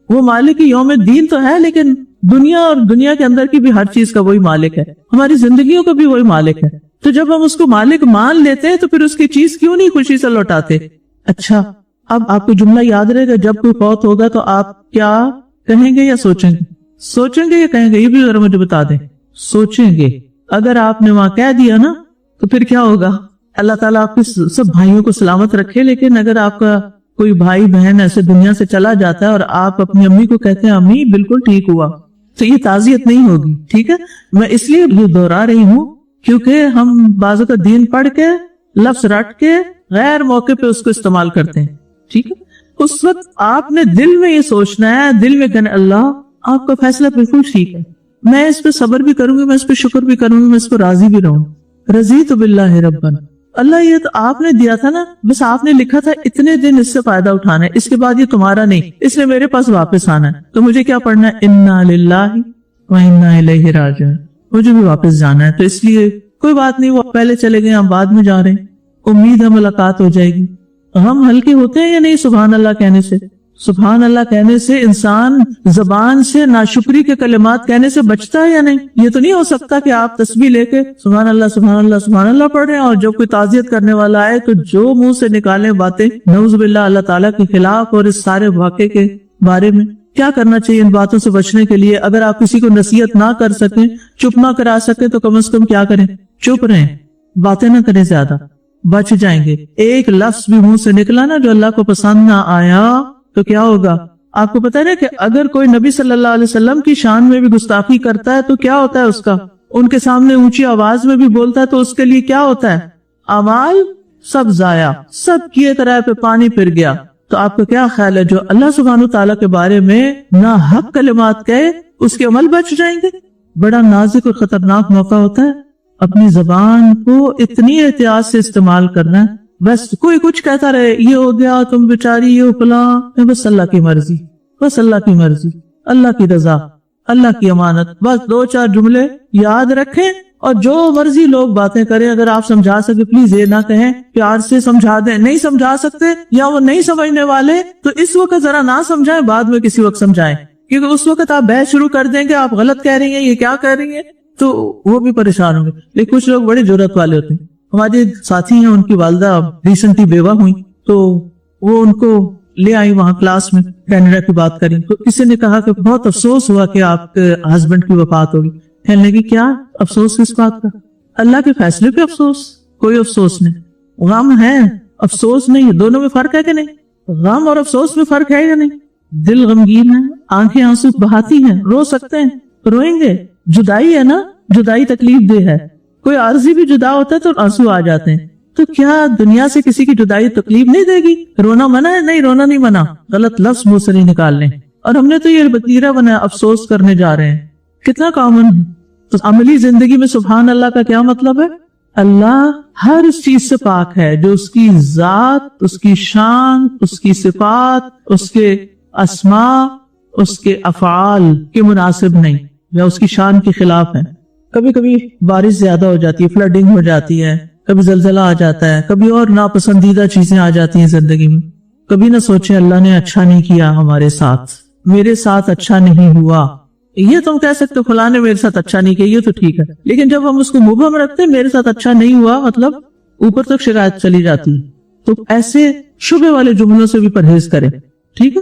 وہ مالک یوم الدین تو ہے, لیکن دنیا اور دنیا کے اندر کی بھی ہر چیز کا وہی مالک ہے, ہماری زندگیوں کا بھی وہی مالک ہے. تو جب ہم اس کو مالک مان لیتے ہیں تو پھر اس کی چیز کیوں نہیں خوشی سے لوٹاتے؟ اچھا اب آپ کو جملہ یاد رہے گا, جب کوئی فوت ہوگا تو آپ کیا کہیں گے یا سوچیں گے؟ سوچیں گے یا کہیں گے؟ یہ بھی ذرا مجھے بتا دیں. سوچیں گے. اگر آپ نے وہاں کہہ دیا نا تو پھر کیا ہوگا؟ اللہ تعالیٰ آپ کے سب بھائیوں کو سلامت رکھے. لیکن اگر آپ کا کوئی بھائی بہن ایسے دنیا سے چلا جاتا ہے اور آپ اپنی امی کو کہتے ہیں امی بالکل ٹھیک ہوا, تو یہ تعزیت نہیں ہوگی. ٹھیک ہے, میں اس لیے یہ دہرا رہی ہوں کیونکہ ہم بعض کا دین پڑھ کے لفظ رٹ کے غیر موقع پہ اس کو استعمال کرتے ہیں. ٹھیک ہے, اس وقت آپ نے دل میں یہ سوچنا ہے, دل میں کہنا اللہ آپ کا فیصلہ بالکل ٹھیک ہے, میں اس پہ صبر بھی کروں گی, میں اس پہ شکر بھی کروں گی, میں اس پہ راضی بھی رہوں. رضیت باللہ ربا, اللہ یہ تو آپ نے دیا تھا نا, بس آپ نے لکھا تھا اتنے دن اس سے فائدہ اٹھانا ہے, اس کے بعد یہ تمہارا نہیں, اس نے میرے پاس واپس آنا ہے. تو مجھے کیا پڑھنا ہے؟ انا للہ و انا الیہ راجعون, مجھے بھی واپس جانا ہے. تو اس لیے کوئی بات نہیں, وہ پہلے چلے گئے, ہم بعد میں جا رہے ہیں, امید ہے ملاقات ہو جائے گی. غم ہلکے ہوتے ہیں یا نہیں سبحان اللہ کہنے سے؟ سبحان اللہ کہنے سے انسان زبان سے ناشکری کے کلمات کہنے سے بچتا ہے یا نہیں؟ یہ تو نہیں ہو سکتا کہ آپ تسبیح لے کے سبحان اللہ سبحان اللہ سبحان اللہ پڑھ رہے ہیں اور جب کوئی تعزیت کرنے والا آئے تو جو منہ سے نکالے باتیں نعوذ باللہ اللہ تعالیٰ کے خلاف اور اس سارے واقعے کے بارے میں. کیا کرنا چاہیے ان باتوں سے بچنے کے لیے؟ اگر آپ کسی کو نصیحت نہ کر سکیں, چپ نہ کرا سکیں, تو کم از کم کیا کریں؟ چپ رہیں, باتیں نہ کریں, زیادہ بچ جائیں گے. ایک لفظ بھی منہ سے نکلا نا جو اللہ کو پسند نہ آیا تو کیا ہوگا؟ آپ کو پتا ہے نا کہ اگر کوئی نبی صلی اللہ علیہ وسلم کی شان میں بھی گستاخی کرتا ہے تو کیا ہوتا ہے اس کا؟ ان کے سامنے اونچی آواز میں بھی بولتا ہے تو اس کے لیے کیا ہوتا ہے؟ اعمال سب ضائع, سب کیے طرح پہ پانی پھر گیا. تو آپ کا کیا خیال ہے جو اللہ سبحانہ تعالیٰ کے بارے میں نہ حق کلمات کہے اس کے عمل بچ جائیں گے؟ بڑا نازک اور خطرناک موقع ہوتا ہے. اپنی زبان کو اتنی احتیاط سے استعمال کرنا ہے, بس کوئی کچھ کہتا رہے, یہ ہو گیا, تم بیچاری, یہ فلاں, بس اللہ کی مرضی, بس اللہ کی مرضی, اللہ کی رضا, اللہ کی امانت, بس دو چار جملے یاد رکھیں اور جو مرضی لوگ باتیں کریں اگر آپ سمجھا سکے پلیز یہ نہ کہیں, پیار سے سمجھا دیں. نہیں سمجھا سکتے یا وہ نہیں سمجھنے والے تو اس وقت ذرا نہ سمجھائیں, بعد میں کسی وقت سمجھائیں, کیونکہ اس وقت آپ بحث شروع کر دیں گے آپ غلط کہہ رہی ہیں, یہ کیا کہہ رہی ہیں, تو وہ بھی پریشان ہوں گے. لیکن کچھ لوگ بڑے جرأت والے ہوتے ہیں. ہمارے ساتھی ہیں, ان کی والدہ ریسنٹلی بیوہ ہوئی تو وہ ان کو لے آئی وہاں کلاس میں, کینیڈا کی بات کریں تو کسی نے کہا کہ بہت افسوس ہوا کہ آپ کے ہسبینڈ کی وفات ہوگی. کہنے لگی کیا افسوس کس بات کا؟ اللہ کے فیصلے پہ افسوس, کوئی افسوس نہیں. غم ہے, افسوس نہیں, دونوں میں فرق ہے کہ نہیں؟ غم اور افسوس میں فرق ہے یا نہیں؟ دل غمگین ہے, آنکھیں آنسو بہاتی ہیں, رو سکتے ہیں, روئیں گے. جدائی ہے نا, جدائی تکلیف دہ ہے, کوئی عارضی بھی جدا ہوتا ہے تو آنسو آ جاتے ہیں. تو کیا دنیا سے کسی کی جدائی تکلیف نہیں دے گی؟ رونا منع ہے؟ نہیں, رونا نہیں منع, غلط لفظ منہ سے نہیں نکالنے. اور ہم نے تو یہ وتیرہ بنایا افسوس کرنے جا رہے ہیں, کتنا کامن ہے. تو عملی زندگی میں سبحان اللہ کا کیا مطلب ہے؟ اللہ ہر اس چیز سے پاک ہے جو اس کی ذات, اس کی شان, اس کی صفات, اس کے اسماء, اس کے افعال کے مناسب نہیں یا اس کی شان کے خلاف ہے. کبھی کبھی بارش زیادہ ہو جاتی ہے, فلڈنگ ہو جاتی ہے, کبھی زلزلہ آ جاتا ہے, کبھی اور ناپسندیدہ چیزیں آ جاتی ہیں زندگی میں. کبھی نہ سوچے اللہ نے اچھا نہیں کیا ہمارے ساتھ, میرے ساتھ اچھا نہیں ہوا. یہ تم کہہ سکتے فلاں نے میرے ساتھ اچھا نہیں کیا, یہ تو ٹھیک ہے, لیکن جب ہم اس کو مبہم رکھتے میرے ساتھ اچھا نہیں ہوا مطلب اوپر تک شکایت چلی جاتی. تو ایسے شبہ والے جملوں سے بھی پرہیز کریں. ٹھیک ہے,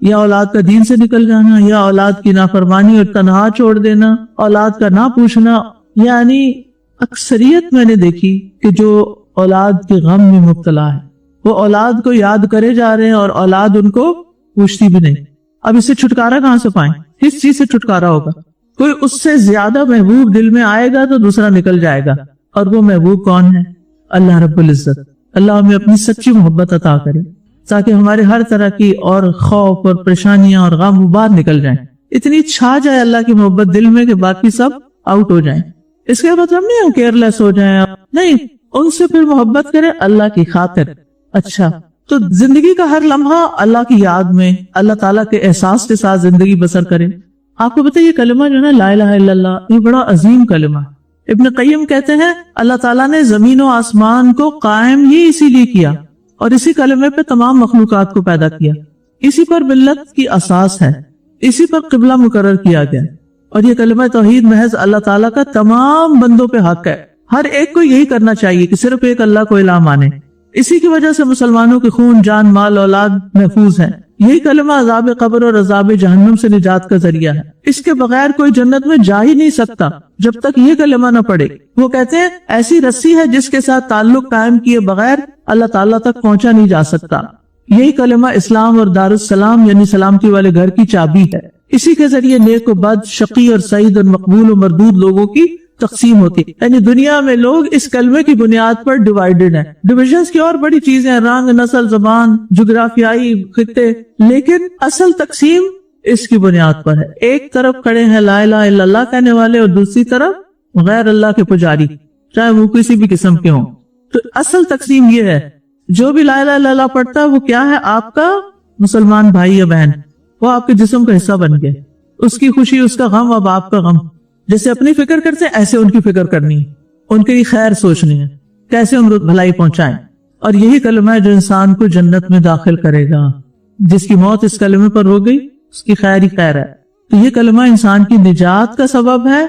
یا اولاد کا دین سے نکل جانا، یا اولاد کی نافرمانی اور تنہا چھوڑ دینا، اولاد کا نہ پوچھنا. یعنی اکثریت میں نے دیکھی کہ جو اولاد کے غم میں مبتلا ہے وہ اولاد کو یاد کرے جا رہے ہیں اور اولاد ان کو پوچھتی بھی نہیں. اب اس سے چھٹکارا کہاں سے پائیں؟ کس چیز سے چھٹکارا ہوگا؟ کوئی اس سے زیادہ محبوب دل میں آئے گا تو دوسرا نکل جائے گا، اور وہ محبوب کون ہے؟ اللہ رب العزت. اللہ ہمیں اپنی سچی محبت عطا کرے تاکہ ہمارے ہر طرح کی اور خوف اور پریشانیاں اور غم باہر نکل جائیں. اتنی چھا جائے اللہ کی محبت دل میں کہ باقی سب آؤٹ ہو جائیں. اس کے مطلب نہیں ہم کیئر لیس ہو جائیں، نہیں، ان سے پھر محبت کریں اللہ کی خاطر. اچھا، تو زندگی کا ہر لمحہ اللہ کی یاد میں، اللہ تعالیٰ کے احساس کے ساتھ زندگی بسر کریں. آپ کو پتہ یہ کلمہ جو ہے نا لا الہ الا اللہ، یہ بڑا عظیم کلمہ ہے. ابن قیم کہتے ہیں اللہ تعالیٰ نے زمین و آسمان کو قائم ہی اسی لیے کیا اور اسی کلمے پہ تمام مخلوقات کو پیدا کیا. اسی پر ملت کی اساس ہے، اسی پر قبلہ مقرر کیا گیا، اور یہ کلمہ توحید محض اللہ تعالیٰ کا تمام بندوں پہ حق ہے. ہر ایک کو یہی کرنا چاہیے کہ صرف ایک اللہ کو الہ مانے. اسی کی وجہ سے مسلمانوں کے خون، جان، مال، اولاد محفوظ ہیں. یہی کلمہ عذاب قبر اور عذاب جہنم سے نجات کا ذریعہ ہے. اس کے بغیر کوئی جنت میں جا ہی نہیں سکتا جب تک یہ کلمہ نہ پڑے. وہ کہتے ہیں ایسی رسی ہے جس کے ساتھ تعلق قائم کیے بغیر اللہ تعالیٰ تک پہنچا نہیں جا سکتا. یہی کلمہ اسلام اور دارالسلام یعنی سلامتی والے گھر کی چابی ہے. اسی کے ذریعے نیک و بد، شقی اور سعید اور مقبول و مردود لوگوں کی تقسیم ہوتی ہے. یعنی دنیا میں لوگ اس کلمے کی بنیاد پر ڈیوائیڈڈ ہیں. ڈویژنز کی اور بڑی چیزیں ہیں، رنگ، نسل، زبان، جغرافیائی خطے، لیکن اصل تقسیم اس کی بنیاد پر ہے. ایک طرف کھڑے ہیں لا الہ الا اللہ کہنے والے اور دوسری طرف غیر اللہ کے پجاری، چاہے وہ کسی بھی قسم کے ہوں. تو اصل تقسیم یہ ہے، جو بھی لا الہ الا اللہ پڑھتا ہے وہ کیا ہے؟ آپ کا مسلمان بھائی یا بہن، وہ آپ کے جسم کا حصہ بن گئے. اس کی خوشی، اس کا غم اب آپ کا غم. جیسے اپنی فکر کرتے ہیں ایسے ان کی فکر کرنی ہے، ان کے لیے خیر سوچنی ہے، کیسے ان کو بھلائی پہنچائیں. اور یہی کلمہ ہے جو انسان کو جنت میں داخل کرے گا. جس کی موت اس کلمے پر ہو گئی اس کی خیر ہی خیر ہے. تو یہ کلمہ انسان کی نجات کا سبب ہے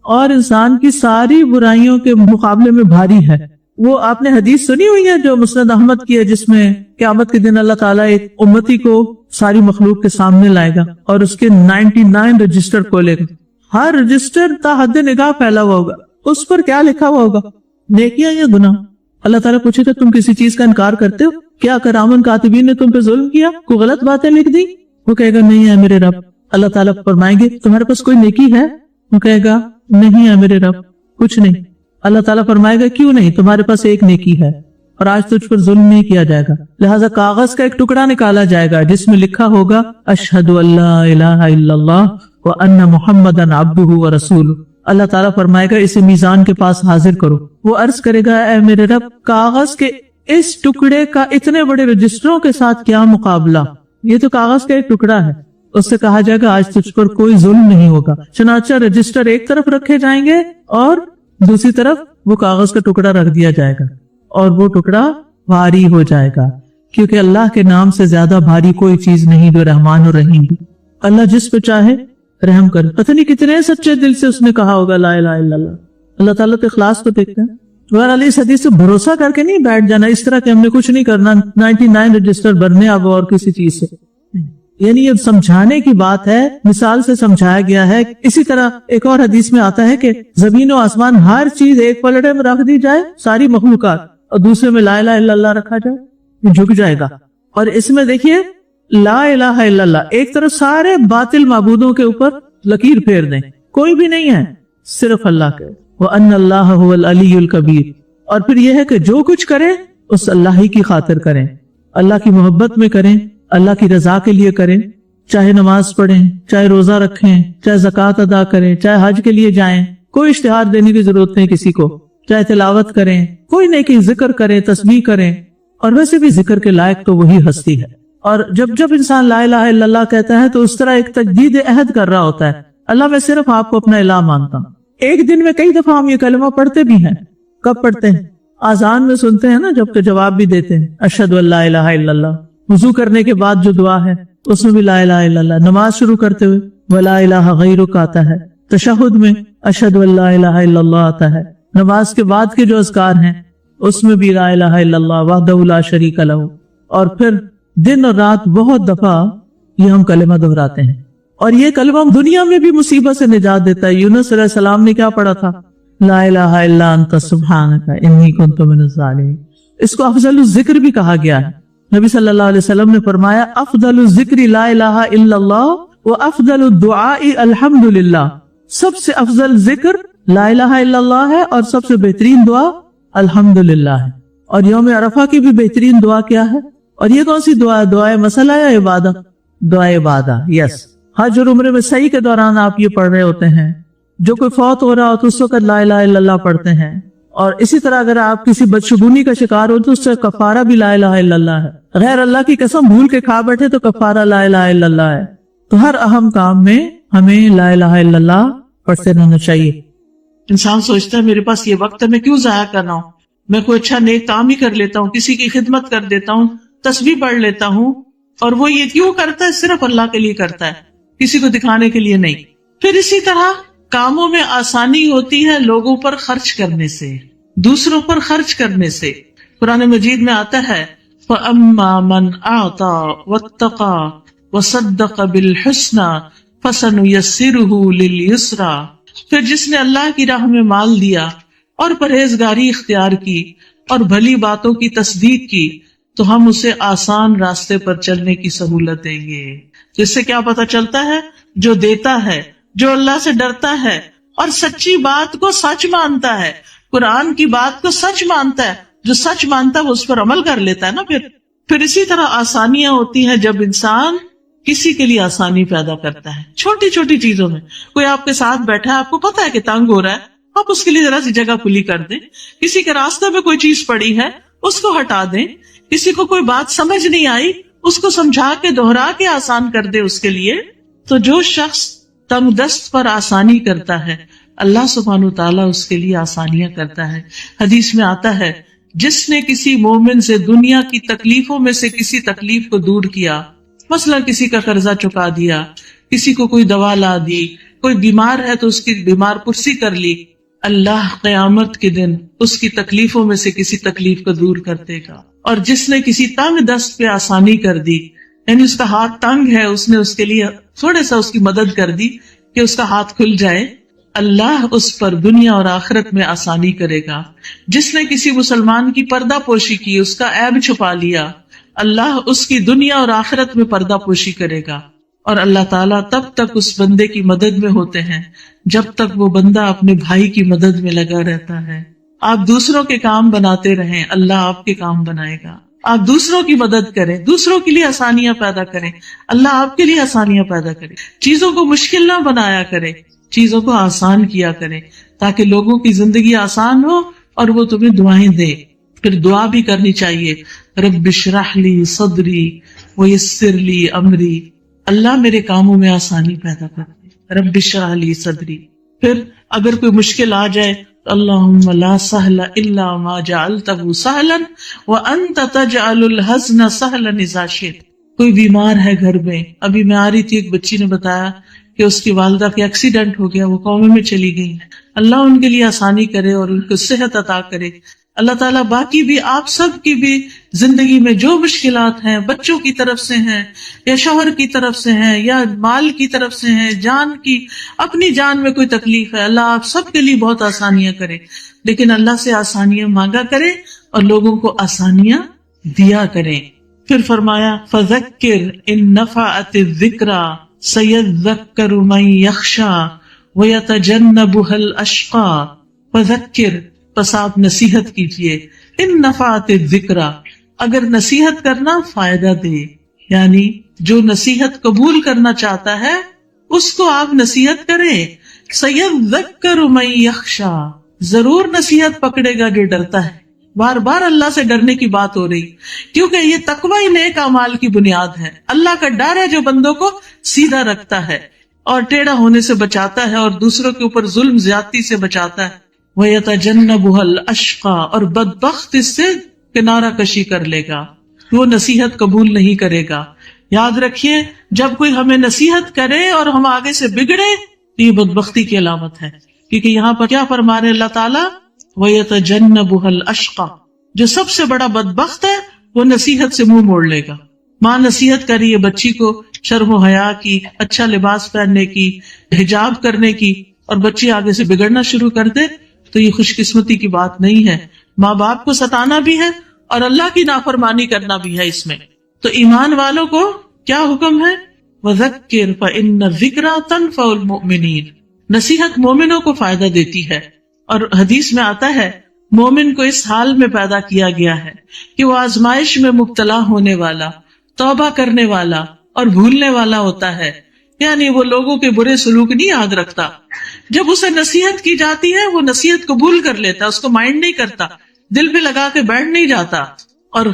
اور انسان کی ساری برائیوں کے مقابلے میں بھاری ہے. وہ آپ نے حدیث سنی ہوئی ہے جو مسند احمد کی ہے، جس میں قیامت کے دن اللہ تعالیٰ ایک امتی کو ساری مخلوق کے سامنے لائے گا اور اس کے 99 رجسٹر کھولے گا. ہر رجسٹر تا حد نگاہ پھیلا ہوا ہوگا. اس پر کیا لکھا ہوا ہوگا؟ نیکیاں یا گناہ. اللہ تعالیٰ پوچھے تھا تم کسی چیز کا انکار کرتے ہو؟ کیا کرامن کاتبین نے تم پہ ظلم کیا، کوئی غلط باتیں لکھ دی؟ وہ کہے گا نہیں ہے میرے رب. اللہ تعالیٰ فرمائیں گے تمہارے پاس کوئی نیکی ہے؟ وہ کہے گا نہیں ہے میرے رب، کچھ نہیں. اللہ تعالیٰ فرمائے گا کیوں نہیں؟ تمہارے پاس ایک نیکی ہے اور آج تجھ پر ظلم نہیں کیا جائے گا. لہٰذا کاغذ کا ایک ٹکڑا نکالا جائے گا جس میں لکھا ہوگا اشہد ان لا الہ الا اللہ وان محمدًا عبدہ ورسولہ. اللہ تعالیٰ فرمائے گا اسے میزان کے پاس حاضر کرو. وہ عرض کرے گا اے میرے رب، کاغذ کے اس ٹکڑے کا اتنے بڑے رجسٹروں کے ساتھ کیا مقابلہ؟ یہ تو کاغذ کا ایک ٹکڑا ہے. اس سے کہا جائے گا آج تجھ پر کوئی ظلم نہیں ہوگا. چنانچہ رجسٹر ایک طرف رکھے جائیں گے اور دوسری طرف وہ کاغذ کا ٹکڑا رکھ دیا جائے گا اور وہ ٹکڑا بھاری ہو جائے گا، کیونکہ اللہ کے نام سے زیادہ بھاری کوئی چیز نہیں جو رحمان اور رحیم بھی. اللہ جس پہ چاہے رحم کر. پتہ نہیں کتنے سچے دل سے اس نے کہا ہوگا لا الہ الا اللہ. اللہ تعالیٰ تو اخلاص کو دیکھتا ہے. بہرحال اس حدیث سے بھروسہ کر کے نہیں بیٹھ جانا اس طرح کہ ہم نے کچھ نہیں کرنا، 99 رجسٹر بھرنے اب اور کسی چیز سے. یعنی یہ سمجھانے کی بات ہے، مثال سے سمجھایا گیا ہے. اسی طرح ایک اور حدیث میں آتا ہے کہ زمین و آسمان ہر چیز ایک پلڑے میں رکھ دی جائے، ساری مخلوقات، اور دوسرے میں لا الہ الا اللہ رکھا جائے، یہ جھک جائے گا. اور اس میں دیکھیے لا الہ الا اللہ ایک طرف سارے باطل معبودوں کے اوپر لکیر پھیر دیں، کوئی بھی نہیں ہے صرف اللہ کے. وَأَنَّ اللَّهَ هُوَ الْعَلِيُّ الْكَبِيرُ. اور پھر یہ ہے کہ جو کچھ کریں اس اللہ ہی کی خاطر کریں، اللہ کی محبت میں کریں، اللہ کی رضا کے لیے کریں. چاہے نماز پڑھیں، چاہے روزہ رکھیں، چاہے زکوٰۃ ادا کریں، چاہے حج کے لیے جائیں، کوئی اشتہار دینے کی ضرورت نہیں کسی کو. چاہے تلاوت کریں، کوئی نیکی، ذکر کریں، تسبیح کریں. اور ویسے بھی ذکر کے لائق تو وہی ہستی ہے. اور جب انسان لا الہ الا اللہ کہتا ہے تو اس طرح ایک تجدید عہد کر رہا ہوتا ہے. اللہ میں صرف آپ کو اپنا الہ مانتا ہوں. ایک دن میں کئی دفعہ ہم یہ کلمہ پڑھتے بھی ہیں. کب پڑھتے ہیں؟ آذان میں سنتے ہیں نا، جب کہ جواب بھی دیتے ہیں اشہد ان لا الہ الا اللہ. وضو کرنے کے بعد جو دعا ہے اس میں بھی لا الہ الا اللہ. نماز شروع کرتے ہوئے ولا الہ غیرک آتا ہے. تشہد میں اشہد ان لا الہ الا اللہ آتا ہے. نماز کے بعد کے جو اذکار ہیں اس میں بھی لا الہ الا اللہ وحدہ لا شریک لہ. اور پھر دن اور رات بہت دفعہ یہ ہم کلمہ دہراتے ہیں، اور یہ کلمہ دنیا میں بھی مصیبت سے نجات دیتا ہے۔ یونس علیہ السلام نے کیا پڑھا تھا؟ لا الہ الا انت سبحانک انی کنت من الظالمین۔ اس کو افضل الذکر بھی کہا گیا ہے۔ نبی صلی اللہ علیہ وسلم نے فرمایا افضل الذکر لا الہ الا اللہ و افضل الدعاء الحمدللہ، سب سے افضل ذکر لا الہ الا اللہ ہے اور سب سے بہترین دعا الحمدللہ ہے۔ اور یوم عرفہ کی بھی بہترین دعا کیا ہے؟ اور یہ کون سی دعا ہے؟ دعائے مسئلہ یا عبادت؟ دعائے عبادت، یس۔ حج اور عمرے میں سعی کے دوران آپ یہ پڑھ رہے ہوتے ہیں، جو کوئی فوت ہو رہا ہو تو اس وقت لا الہ الا اللہ پڑھتے ہیں، اور اسی طرح اگر آپ کسی بدشگونی کا شکار ہو تو اس سے کفارہ بھی لا الہ الا اللہ ہے۔ غیر اللہ کی قسم بھول کے کھا بیٹھے تو کفارہ لا الہ الا اللہ ہے۔ تو ہر اہم کام میں ہمیں لا الہ الا اللہ پڑھتے رہنا چاہیے۔ انسان سوچتا ہے میرے پاس یہ وقت ہے، میں کیوں ضائع کر رہا ہوں، میں کوئی اچھا نیک کام ہی کر لیتا ہوں، کسی کی خدمت کر دیتا ہوں، تسبیح پڑھ لیتا ہوں، اور وہ یہ کیوں کرتا ہے؟ صرف اللہ کے لیے کرتا ہے، کسی کو دکھانے کے لیے نہیں۔ پھر اسی طرح کاموں میں آسانی ہوتی ہے لوگوں پر خرچ کرنے سے، دوسروں پر خرچ کرنے سے۔ قرآن مجید میں آتا ہے فَأَمَّا مَنْ أَعْطَى وَاتَّقَى وَصَدَّقَ بِالْحُسْنَى فَسَنُيَسِّرُهُ لِلْيُسْرَى۔ پھر جس نے اللہ کی راہ میں مال دیا اور پرہیزگاری اختیار کی اور بھلی باتوں کی تصدیق کی تو ہم اسے آسان راستے پر چلنے کی سہولت دیں گے۔ جس سے کیا پتہ چلتا ہے؟ جو دیتا ہے، جو اللہ سے ڈرتا ہے اور سچی بات کو سچ مانتا ہے، قرآن کی بات کو سچ مانتا ہے، جو سچ مانتا ہے وہ اس پر عمل کر لیتا ہے نا۔ پھر اسی طرح آسانیاں ہوتی ہیں جب انسان کسی کے لیے آسانی پیدا کرتا ہے، چھوٹی چھوٹی چیزوں میں۔ کوئی آپ کے ساتھ بیٹھا ہے، آپ کو پتا ہے کہ تنگ ہو رہا ہے، آپ اس کے لیے ذرا سی جگہ کھلی کر دیں۔ کسی کے راستے میں کوئی چیز پڑی ہے، اس کو ہٹا دیں۔ کسی کو کوئی بات سمجھ نہیں آئی، اس کو سمجھا کے دہرا کے آسان کر دے اس کے لیے۔ تو جو شخص تنگ دست پر آسانی کرتا ہے، اللہ سبحانہ وتعالیٰ اس کے لیے آسانیاں کرتا ہے۔ حدیث میں آتا ہے جس نے کسی مومن سے دنیا کی تکلیفوں میں سے کسی تکلیف کو دور کیا، مثلا کسی کا قرضہ چکا دیا، کسی کو کوئی دوا لا دی، کوئی بیمار ہے تو اس کی بیمار پرسی کر لی، اللہ قیامت کے دن اس کی تکلیفوں میں سے کسی تکلیف کو دور کر دے گا۔ اور جس نے کسی تنگ دست پہ آسانی کر دی، یعنی اس کا ہاتھ تنگ ہے، اس نے اس کے لیے تھوڑے سا اس کی مدد کر دی کہ اس کا ہاتھ کھل جائے، اللہ اس پر دنیا اور آخرت میں آسانی کرے گا۔ جس نے کسی مسلمان کی پردہ پوشی کی، اس کا عیب چھپا لیا، اللہ اس کی دنیا اور آخرت میں پردہ پوشی کرے گا۔ اور اللہ تعالیٰ تب تک اس بندے کی مدد میں ہوتے ہیں جب تک وہ بندہ اپنے بھائی کی مدد میں لگا رہتا ہے۔ آپ دوسروں کے کام بناتے رہیں، اللہ آپ کے کام بنائے گا۔ آپ دوسروں کی مدد کریں، دوسروں کے لیے آسانیاں پیدا کریں، اللہ آپ کے لیے آسانیاں پیدا کرے۔ چیزوں کو مشکل نہ بنایا کرے، چیزوں کو آسان کیا کریں تاکہ لوگوں کی زندگی آسان ہو اور وہ تمہیں دعائیں دے۔ پھر دعا بھی کرنی چاہیے، رب اشرح لی صدری ویسر لی امری، اللہ میرے کاموں میں آسانی پیدا کر دے، رب اشرح لی صدری۔ پھر اگر کوئی مشکل آ جائے تو اللہم لا سہل الا ما جعلتہ سہلا وانت تجعل الحزن سہلا اذا شئت۔ کوئی بیمار ہے گھر میں، ابھی میں آ رہی تھی، ایک بچی نے بتایا کہ اس کی والدہ کا ایکسیڈنٹ ہو گیا، وہ کومے میں چلی گئی ہیں۔ اللہ ان کے لیے آسانی کرے اور ان کو صحت عطا کرے۔ اللہ تعالیٰ باقی بھی آپ سب کی بھی زندگی میں جو مشکلات ہیں، بچوں کی طرف سے ہیں یا شوہر کی طرف سے ہیں یا مال کی طرف سے ہیں، جان کی، اپنی جان میں کوئی تکلیف ہے، اللہ آپ سب کے لیے بہت آسانیاں کرے۔ لیکن اللہ سے آسانیاں مانگا کرے اور لوگوں کو آسانیاں دیا کریں۔ پھر فرمایا فذکر ان نفعت الذکریٰ سیذکر من یخشی ویتجنبها الاشقی۔ فذکر، پس آپ نصیحت کیجئے، ان نفعت الذکریٰ، اگر نصیحت کرنا فائدہ دے، یعنی جو نصیحت قبول کرنا چاہتا ہے اس کو آپ نصیحت کریں۔ سیذکر من یخشی، ضرور نصیحت پکڑے گا جو ڈرتا ہے۔ بار بار اللہ سے ڈرنے کی بات ہو رہی، کیونکہ یہ تقوی ہی نیک اعمال کی بنیاد ہے۔ اللہ کا ڈر ہے جو بندوں کو سیدھا رکھتا ہے اور ٹیڑھا ہونے سے بچاتا ہے اور دوسروں کے اوپر ظلم زیادتی سے بچاتا ہے۔ وَيَتَجَنَّبُهَا الْأَشْقَى، اور بدبخت اس سے کنارہ کشی کر لے گا، وہ نصیحت قبول نہیں کرے گا۔ یاد رکھیے، جب کوئی ہمیں نصیحت کرے اور ہم آگے سے بگڑے تو یہ بدبختی کی علامت ہے، کیونکہ یہاں پر کیا فرما رہے اللہ تعالیٰ، وَيَتَجَنَّبُهَا الْأَشْقَى، جو سب سے بڑا بدبخت ہے وہ نصیحت سے منہ موڑ لے گا۔ ماں نصیحت کر رہی ہے بچی کو شرم و حیا کی، اچھا لباس پہننے کی، حجاب کرنے کی، اور بچی آگے سے بگڑنا شروع کر دے تو یہ خوش قسمتی کی بات نہیں ہے. ماں باپ کو ستانا بھی ہے اور اللہ کی نافرمانی کرنا بھی ہے اس میں. تو ایمان والوں کو کیا حکم ہے؟ وَذَكِّرْ فَإِنَّ الذِّكْرَىٰ تَنفَعُ الْمُؤْمِنِينَ. نصیحت مومنوں کو فائدہ دیتی ہے. اور حدیث میں آتا ہے مومن کو اس حال میں پیدا کیا گیا ہے کہ وہ آزمائش میں مبتلا ہونے والا، توبہ کرنے والا اور بھولنے والا ہوتا ہے. یعنی وہ لوگوں کے برے سلوک نہیں یاد رکھتا. جب اسے نصیحت کی جاتی ہے وہ نصیحت قبول کر لیتا، اس کو مائنڈ نہیں کرتا، دل پہ لگا کے بیٹھ نہیں جاتا. اور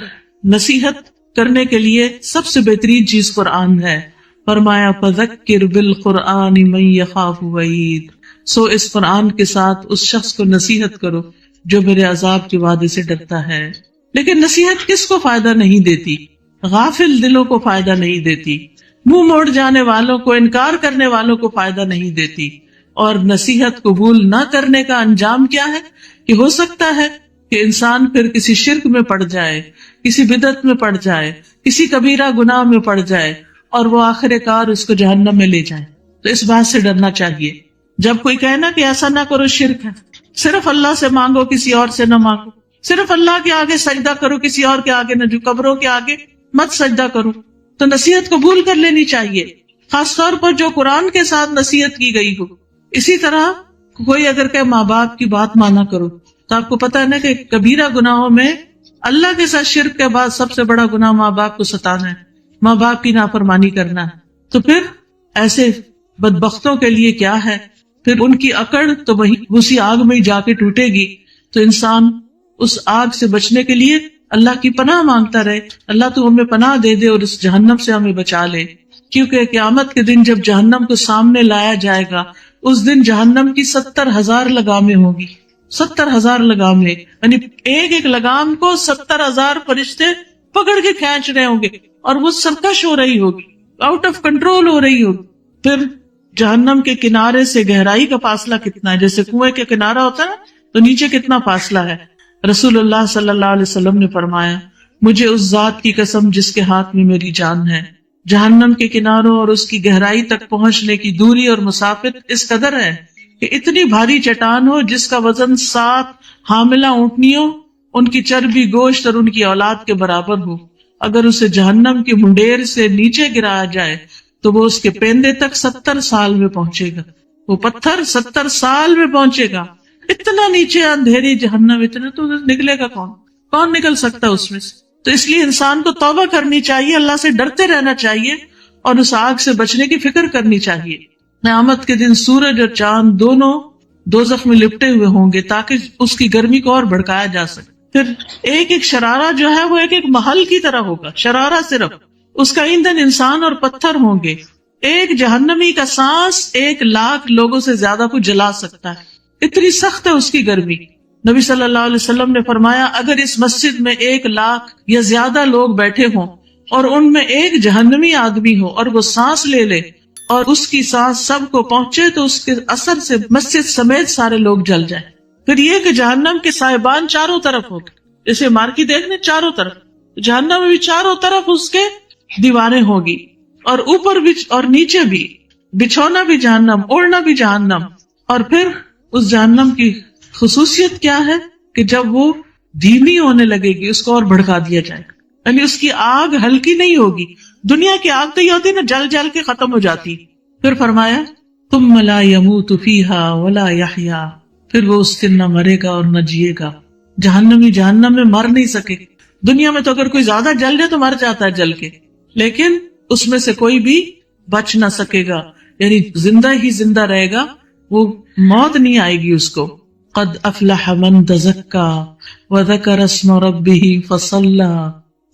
نصیحت کرنے کے لیے سب سے بہترین چیز قرآن ہے. فرمایا فذکر بالقرآن من یخاف وعید. سو اس قرآن کے ساتھ اس شخص کو نصیحت کرو جو میرے عذاب کے وعدے سے ڈرتا ہے. لیکن نصیحت کس کو فائدہ نہیں دیتی؟ غافل دلوں کو فائدہ نہیں دیتی، منہ موڑ جانے والوں کو، انکار کرنے والوں کو فائدہ نہیں دیتی. اور نصیحت قبول نہ کرنے کا انجام کیا ہے کہ ہو سکتا ہے کہ انسان پھر کسی شرک میں پڑ جائے، کسی بدعت میں پڑ جائے، کسی کبیرہ گناہ میں پڑ جائے اور وہ آخر کار اس کو جہنم میں لے جائے. تو اس بات سے ڈرنا چاہیے. جب کوئی کہنا کہ ایسا نہ کرو شرک ہے، صرف اللہ سے مانگو کسی اور سے نہ مانگو، صرف اللہ کے آگے سجدہ کرو کسی اور کے آگے نہ، جو قبروں کے آگے مت سجدہ کرو، تو نصیحت قبول کر لینی چاہیے، خاص طور پر جو قرآن کے ساتھ نصیحت کی گئی ہو. اسی طرح کوئی اگر کہ ماں باپ کی بات مانا کرو، تو آپ کو پتہ ہے نا کہ کبیرہ گناہوں میں اللہ کے ساتھ شرک کے بعد سب سے بڑا گناہ ماں باپ کو ستانا ہے، ماں باپ کی نافرمانی کرنا ہے. تو پھر ایسے بدبختوں کے لیے کیا ہے؟ پھر ان کی اکڑ تو وہی اسی آگ میں ہی جا کے ٹوٹے گی. تو انسان اس آگ سے بچنے کے لیے اللہ کی پناہ مانگتا رہے، اللہ تو ہمیں پناہ دے دے اور اس جہنم سے ہمیں بچا لے. کیونکہ قیامت کے دن جب جہنم کو سامنے لایا جائے گا، اس دن جہنم کی 70,000 لگامیں ہوگی. 70,000 لگامیں، یعنی ایک ایک لگام کو 70,000 فرشتے پکڑ کے کھینچ رہے ہوں گے اور وہ سرکش ہو رہی ہوگی، آؤٹ آف کنٹرول ہو رہی ہوگی. پھر جہنم کے کنارے سے گہرائی کا فاصلہ کتنا ہے؟ جیسے کنویں کے کنارہ ہوتا ہے تو نیچے کتنا فاصلہ ہے. رسول اللہ صلی اللہ علیہ وسلم نے فرمایا مجھے اس ذات کی قسم جس کے ہاتھ میں میری جان ہے، جہنم کے کناروں اور اس کی گہرائی تک پہنچنے کی دوری اور مسافت اس قدر ہے کہ اتنی بھاری چٹان ہو جس کا وزن 7 حاملہ اونٹنیوں، ان کی چربی، گوشت اور ان کی اولاد کے برابر ہو. اگر اسے جہنم کی منڈیر سے نیچے گرایا جائے تو وہ اس کے پیندے تک 70 سال میں پہنچے گا. وہ پتھر 70 سال میں پہنچے گا. اتنا نیچے اندھیری جہنم، اتنا تو نکلے گا کون نکل سکتا اس میں سے؟ تو اس لیے انسان کو توبہ کرنی چاہیے، اللہ سے ڈرتے رہنا چاہیے اور اس آگ سے بچنے کی فکر کرنی چاہیے. قیامت کے دن سورج اور چاند دونوں دوزخ میں لپٹے ہوئے ہوں گے تاکہ اس کی گرمی کو اور بھڑکایا جا سکے. پھر ایک ایک شرارہ جو ہے وہ ایک ایک محل کی طرح ہوگا. شرارہ صرف اس کا ایندھن انسان اور پتھر ہوں گے. ایک جہنمی کا سانس 1,00,000 لوگوں سے زیادہ کو جلا سکتا ہے، اتنی سخت ہے اس کی گرمی. نبی صلی اللہ علیہ وسلم نے فرمایا اگر اس مسجد میں 1,00,000 یا زیادہ لوگ بیٹھے ہوں اور ان میں ایک جہنمی آدمی ہو اور وہ سانس لے لے اور اس کی سانس سب کو پہنچے تو اس کے اثر سے مسجد سمیت سارے لوگ جل جائیں. پھر یہ کہ جہنم کے سائبان چاروں طرف ہو، جیسے مارکی دیکھنے چاروں طرف، جہنم میں بھی چاروں طرف اس کے دیواریں ہوگی اور اوپر بھی اور نیچے بھی، بچھونا بھی جہنم، اوڑھنا بھی جہنم. اور پھر اس جہنم کی خصوصیت کیا ہے کہ جب وہ دھیمی ہونے لگے گی اس کو اور بھڑکا دیا جائے گا. یعنی اس کی آگ ہلکی نہیں ہوگی. دنیا کی آگ تو یہ ہوتی ہے نا، جل جل کے ختم ہو جاتی. پھر فرمایا ثم لا يموت فيها ولا يحيا، پھر وہ اس دن نہ مرے گا اور نہ جیے گا. جہنمی جہنم میں مر نہیں سکے. دنیا میں تو اگر کوئی زیادہ جل جائے تو مر جاتا ہے جل کے، لیکن اس میں سے کوئی بھی بچ نہ سکے گا، یعنی زندہ ہی زندہ رہے گا، وہ موت نہیں آئے گی اس کو. قد افلح من تزکا وذکر اسم ربہ فصلی،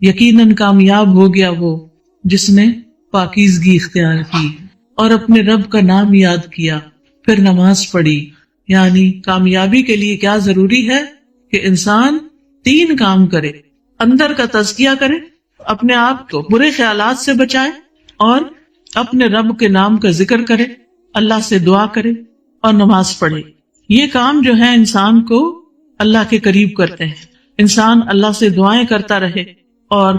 یقیناً کامیاب ہو گیا وہ جس نے پاکیزگی اختیار کی اور اپنے رب کا نام یاد کیا پھر نماز پڑھی. یعنی کامیابی کے لیے کیا ضروری ہے کہ انسان 3 کام کرے. اندر کا تزکیہ کرے، اپنے آپ کو برے خیالات سے بچائے اور اپنے رب کے نام کا ذکر کرے، اللہ سے دعا کرے اور نماز پڑھے. یہ کام جو ہے انسان کو اللہ کے قریب کرتے ہیں. انسان اللہ سے دعائیں کرتا رہے اور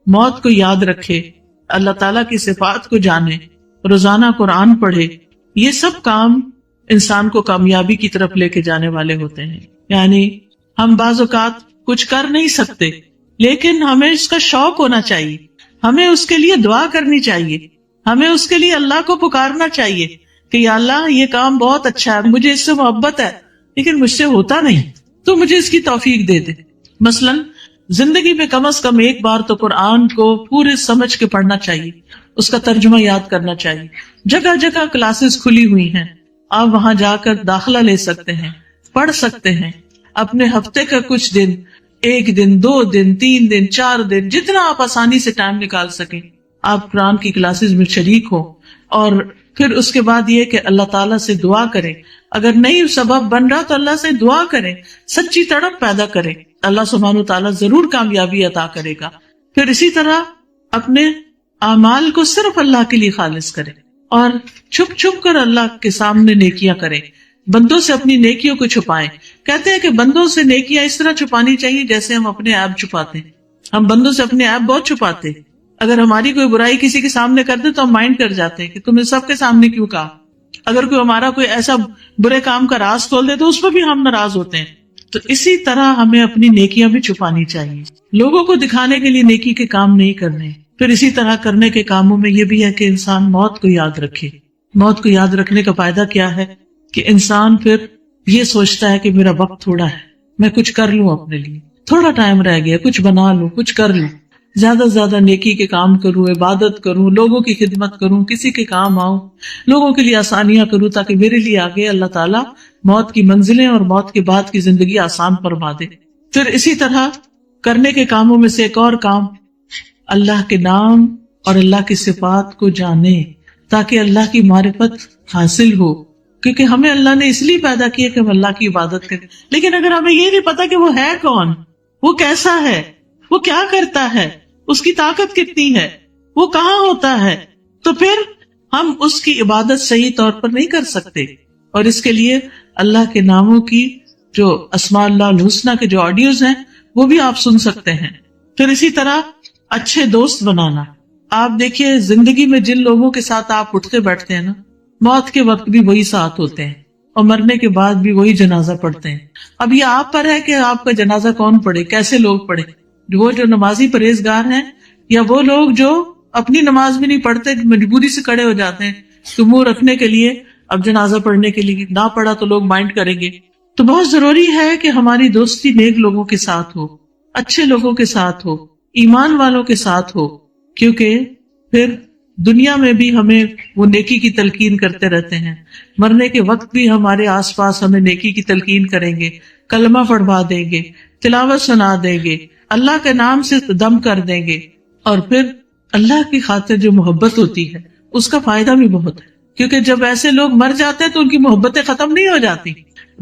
موت کو یاد رکھے، اللہ تعالیٰ کی صفات کو جانے، روزانہ قرآن پڑھے، یہ سب کام انسان کو کامیابی کی طرف لے کے جانے والے ہوتے ہیں. یعنی ہم بعض اوقات کچھ کر نہیں سکتے، لیکن ہمیں اس کا شوق ہونا چاہیے، ہمیں اس کے لیے دعا کرنی چاہیے، ہمیں اس کے لیے اللہ کو پکارنا چاہیے کہ یا اللہ یہ کام بہت اچھا ہے، مجھے اس سے محبت ہے، لیکن مجھ سے ہوتا نہیں، تو مجھے اس کی توفیق دے دے. مثلاً زندگی میں کم از کم ایک بار تو قرآن کو پورے سمجھ کے پڑھنا چاہیے، اس کا ترجمہ یاد کرنا چاہیے. جگہ جگہ کلاسز کھلی ہوئی ہیں، آپ وہاں جا کر داخلہ لے سکتے ہیں، پڑھ سکتے ہیں. اپنے ہفتے کا کچھ دن، 1 دن 2 دن 3 دن 4 دن، جتنا آپ آسانی سے ٹائم نکال سکیں، آپ قرآن کی کلاسز میں شریک ہو. اور پھر اس کے بعد یہ کہ اللہ تعالیٰ سے دعا کریں، اگر نہیں سبب بن رہا تو اللہ سے دعا کریں، سچی تڑپ پیدا کریں، اللہ سبحانہ وتعالیٰ ضرور کامیابی عطا کرے گا. پھر اسی طرح اپنے اعمال کو صرف اللہ کے لیے خالص کریں اور چھپ چھپ کر اللہ کے سامنے نیکیاں کریں، بندوں سے اپنی نیکیوں کو چھپائیں. کہتے ہیں کہ بندوں سے نیکیاں اس طرح چھپانی چاہیے جیسے ہم اپنے عیب چھپاتے ہیں. ہم بندوں سے اپنے عیب بہت چھپاتے ہیں. اگر ہماری کوئی برائی کسی کے سامنے کر دے تو ہم مائنڈ کر جاتے ہیں کہ تم نے سب کے سامنے کیوں کہا. اگر کوئی ہمارا کوئی ایسا برے کام کا راز کھول دے تو اس پر بھی ہم ناراض ہوتے ہیں. تو اسی طرح ہمیں اپنی نیکیاں بھی چھپانی چاہیے، لوگوں کو دکھانے کے لیے نیکی کے کام نہیں کرنے. پھر اسی طرح کرنے کے کاموں میں یہ بھی ہے کہ انسان موت کو یاد رکھے. موت کو یاد رکھنے کا فائدہ کیا ہے کہ انسان پھر یہ سوچتا ہے کہ میرا وقت تھوڑا ہے، میں کچھ کر لوں، اپنے لیے تھوڑا ٹائم رہ گیا، کچھ بنا لوں، کچھ کر لوں، زیادہ سے زیادہ نیکی کے کام کروں، عبادت کروں، لوگوں کی خدمت کروں، کسی کے کام آؤں، لوگوں کے لیے آسانیاں کروں، تاکہ میرے لیے آگے اللہ تعالیٰ موت کی منزلیں اور موت کے بعد کی زندگی آسان فرما دے. پھر اسی طرح کرنے کے کاموں میں سے ایک اور کام، اللہ کے نام اور اللہ کی صفات کو جانے تاکہ اللہ کی معرفت حاصل ہو. کیونکہ ہمیں اللہ نے اس لیے پیدا کیا کہ ہم اللہ کی عبادت کریں، لیکن اگر ہمیں یہ نہیں پتا کہ وہ ہے کون، وہ کیسا ہے، وہ کیا کرتا ہے، اس کی طاقت کتنی ہے، وہ کہاں ہوتا ہے، تو پھر ہم اس کی عبادت صحیح طور پر نہیں کر سکتے. اور اس کے لیے اللہ کے ناموں کی جو اسماء اللہ الحسنہ کے جو آڈیوز ہیں وہ بھی آپ سن سکتے ہیں. پھر اسی طرح اچھے دوست بنانا. آپ دیکھیے زندگی میں جن لوگوں کے ساتھ آپ اٹھتے بیٹھتے ہیں نا، موت کے وقت بھی وہی ساتھ ہوتے ہیں اور مرنے کے بعد بھی وہی جنازہ پڑھتے ہیں. اب یہ آپ پر ہے کہ آپ کا جنازہ کون پڑھے، کیسے لوگ پڑھے. وہ جو نمازی پرہیزگار ہیں یا وہ لوگ جو اپنی نماز بھی نہیں پڑھتے، مجبوری سے کھڑے ہو جاتے ہیں تو منہ رکھنے کے لیے، اب جنازہ پڑھنے کے لیے نہ پڑھا تو لوگ مائنڈ کریں گے. تو بہت ضروری ہے کہ ہماری دوستی نیک لوگوں کے ساتھ ہو، اچھے لوگوں کے ساتھ ہو، ایمان والوں کے ساتھ ہو، کیونکہ پھر دنیا میں بھی ہمیں وہ نیکی کی تلقین کرتے رہتے ہیں، مرنے کے وقت بھی ہمارے آس پاس ہمیں نیکی کی تلقین کریں گے، کلمہ پڑھوا دیں گے، تلاوت سنا دیں گے، اللہ کے نام سے دم کر دیں گے. اور پھر اللہ کی خاطر جو محبت ہوتی ہے اس کا فائدہ بھی بہت ہے، کیونکہ جب ایسے لوگ مر جاتے ہیں تو ان کی محبتیں ختم نہیں ہو جاتی،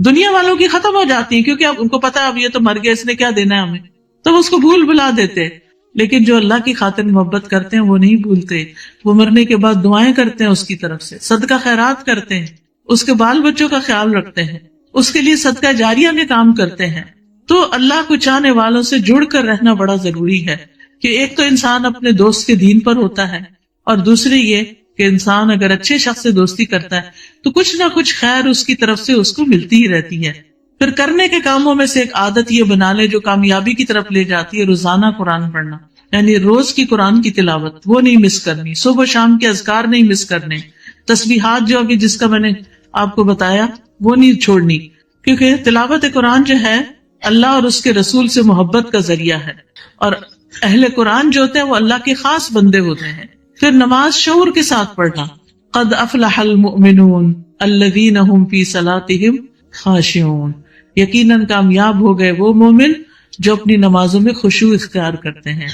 دنیا والوں کی ختم ہو جاتی ہیں، کیونکہ اب ان کو پتا ہے اب یہ تو مر گیا، اس نے کیا دینا ہے ہمیں، تو وہ اس کو بھول بھلا دیتے ہیں. لیکن جو اللہ کی خاطر محبت کرتے ہیں وہ نہیں بھولتے، وہ مرنے کے بعد دعائیں کرتے ہیں، اس کی طرف سے صدقہ خیرات کرتے ہیں، اس کے بال بچوں کا خیال رکھتے ہیں، اس کے لیے صدقہ جاریہ کے کام کرتے ہیں. تو اللہ کو چاہنے والوں سے جڑ کر رہنا بڑا ضروری ہے کہ ایک تو انسان اپنے دوست کے دین پر ہوتا ہے، اور دوسری یہ کہ انسان اگر اچھے شخص سے دوستی کرتا ہے تو کچھ نہ کچھ خیر اس کی طرف سے اس کو ملتی ہی رہتی ہے. پھر کرنے کے کاموں میں سے ایک عادت یہ بنا لے جو کامیابی کی طرف لے جاتی ہے، روزانہ قرآن پڑھنا. یعنی روز کی قرآن کی تلاوت وہ نہیں مس کرنی، صبح و شام کے اذکار نہیں مس کرنے، تسبیحات جو ابھی جس کا میں نے آپ کو بتایا وہ نہیں چھوڑنی، کیونکہ تلاوت قرآن جو ہے اللہ اور اس کے رسول سے محبت کا ذریعہ ہے، اور اہل قرآن جو ہوتے ہیں وہ اللہ کے خاص بندے ہوتے ہیں. پھر نماز شعور کے ساتھ پڑھنا. قد افلح المؤمنون الذین هم فی صلاتهم خاشعون. یقیناً کامیاب ہو گئے وہ مومن جو اپنی نمازوں میں خشوع اختیار کرتے ہیں.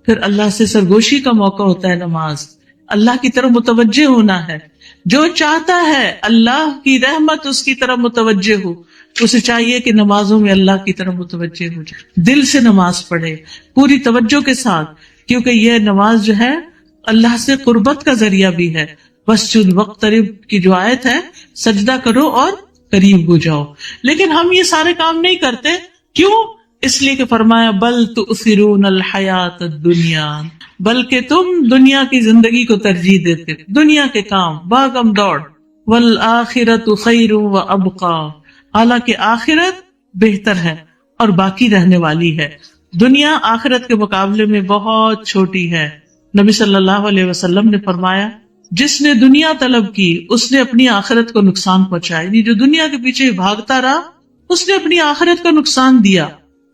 پھر اللہ سے سرگوشی کا موقع ہوتا ہے نماز، اللہ کی طرف متوجہ ہونا ہے. جو چاہتا ہے اللہ کی رحمت اس کی طرف متوجہ ہو، اسے چاہیے کہ نمازوں میں اللہ کی طرف متوجہ ہو جائے، دل سے نماز پڑھے پوری توجہ کے ساتھ، کیونکہ یہ نماز جو ہے اللہ سے قربت کا ذریعہ بھی ہے. واسجد واقترب کی جو آیت ہے، سجدہ کرو اور قریب ہو جاؤ. لیکن ہم یہ سارے کام نہیں کرتے، کیوں؟ اس لیے کہ فرمایا بل تؤثرون الحیات الدنیا، بلکہ تم دنیا کی زندگی کو ترجیح دیتے، دنیا کے کام، بھاگم دوڑ، والآخرۃ خیر وابقی، حالانکہ آخرت بہتر ہے اور باقی رہنے والی ہے۔ دنیا آخرت کے مقابلے میں بہت چھوٹی ہے۔ نبی صلی اللہ علیہ وسلم نے فرمایا جس نے دنیا طلب کی اس نے اپنی آخرت کو نقصان پہنچایا، یعنی جو دنیا کے پیچھے بھاگتا رہا اس نے اپنی آخرت کو نقصان دیا،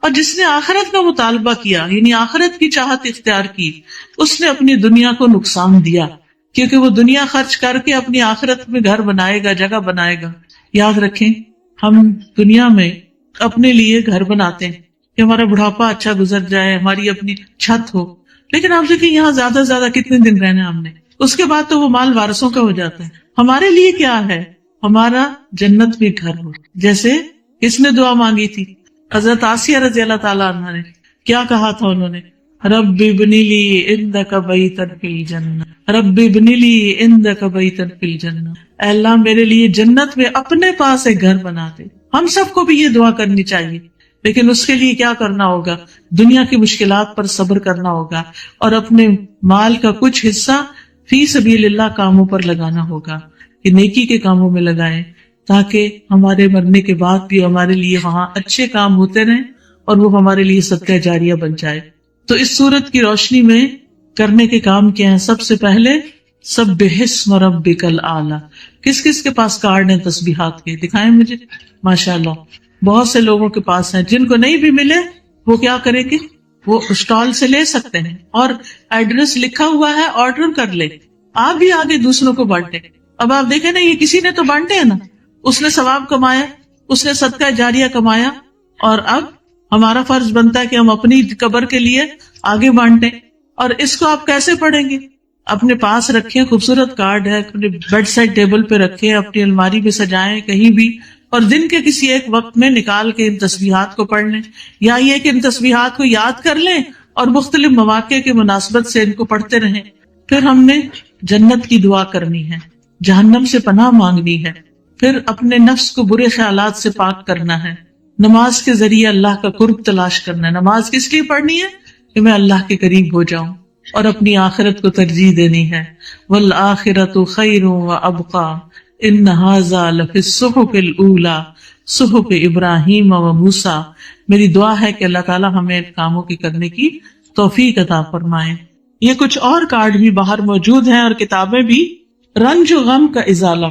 اور جس نے آخرت کا مطالبہ کیا یعنی آخرت کی چاہت اختیار کی اس نے اپنی دنیا کو نقصان دیا، کیونکہ وہ دنیا خرچ کر کے اپنی آخرت میں گھر بنائے گا، جگہ بنائے گا۔ یاد رکھیں ہم دنیا میں اپنے لیے گھر بناتے ہیں کہ ہمارا بڑھاپا اچھا گزر جائے، ہماری اپنی چھت ہو، لیکن آپ دیکھیں یہاں زیادہ سے زیادہ کتنے دن رہنا ہم نے، اس کے بعد تو وہ مال وارثوں کا ہو جاتا ہے۔ ہمارے لیے کیا ہے؟ ہمارا جنت میں گھر ہو۔ جیسے کس نے دعا مانگی تھی؟ حضرت آسیہ رضی اللہ تعالیٰ عنہ نے کیا کہا تھا؟ انہوں نے رب ابن لی عندک بیتا فی الجنہ، رب ابن لی عندک بیتا فی الجنہ، اے اللہ میرے لیے جنت میں اپنے پاس ایک گھر بنا دے۔ ہم سب کو بھی یہ دعا کرنی چاہیے، لیکن اس کے لیے کیا کرنا ہوگا؟ دنیا کی مشکلات پر صبر کرنا ہوگا اور اپنے مال کا کچھ حصہ فی سبیل اللہ کاموں پر لگانا ہوگا، کہ نیکی کے کاموں میں لگائیں تاکہ ہمارے مرنے کے بعد بھی ہمارے لیے وہاں اچھے کام ہوتے رہیں اور وہ ہمارے لیے صدقہ جاریہ بن جائے۔ تو اس صورت کی روشنی میں کرنے کے کام کیا ہیں؟ سب سے پہلے سبح اسم ربک الاعلی۔ کس کس کے پاس کارڈ ہیں تسبیحات کے؟ دکھائیں مجھے۔ ماشاءاللہ بہت سے لوگوں کے پاس ہیں، جن کو نہیں بھی ملے وہ کیا کریں گے؟ وہ اسٹال سے لے سکتے ہیں، اور ایڈریس لکھا ہوا ہے، آرڈر کر لے، آپ بھی آگے دوسروں کو بانٹیں۔ اب آپ دیکھیں نا، یہ کسی نے تو بانٹے ہیں نا، اس نے ثواب کمایا، اس نے صدقہ جاریہ کمایا، اور اب ہمارا فرض بنتا ہے کہ ہم اپنی قبر کے لیے آگے بانٹیں۔ اور اس کو آپ کیسے پڑھیں گے؟ اپنے پاس رکھیں، خوبصورت کارڈ ہے، اپنے بیڈ سائڈ ٹیبل پہ رکھیں، اپنی الماری میں سجائیں کہیں بھی، اور دن کے کسی ایک وقت میں نکال کے ان تسبیحات کو پڑھ لیں، یا یہ کہ ان تسبیحات کو یاد کر لیں اور مختلف مواقع کے مناسبت سے ان کو پڑھتے رہیں۔ پھر ہم نے جنت کی دعا کرنی ہے، جہنم سے پناہ مانگنی ہے، پھر اپنے نفس کو برے خیالات سے پاک کرنا ہے، نماز کے ذریعے اللہ کا قرب تلاش کرنا ہے۔ نماز کس لیے پڑھنی ہے؟ کہ میں اللہ کے قریب ہو جاؤں، اور اپنی آخرت کو ترجیح دینی ہے۔ والآخرۃ خیر وابقی ان ھذا لفی الصحف الاولی صحف ابراہیم و موسیٰ۔ میری دعا ہے کہ اللہ تعالیٰ ہمیں ان کاموں کی کرنے کی توفیق عطا فرمائے۔ یہ کچھ اور کارڈ بھی باہر موجود ہیں اور کتابیں بھی۔ رنج و غم کا ازالہ،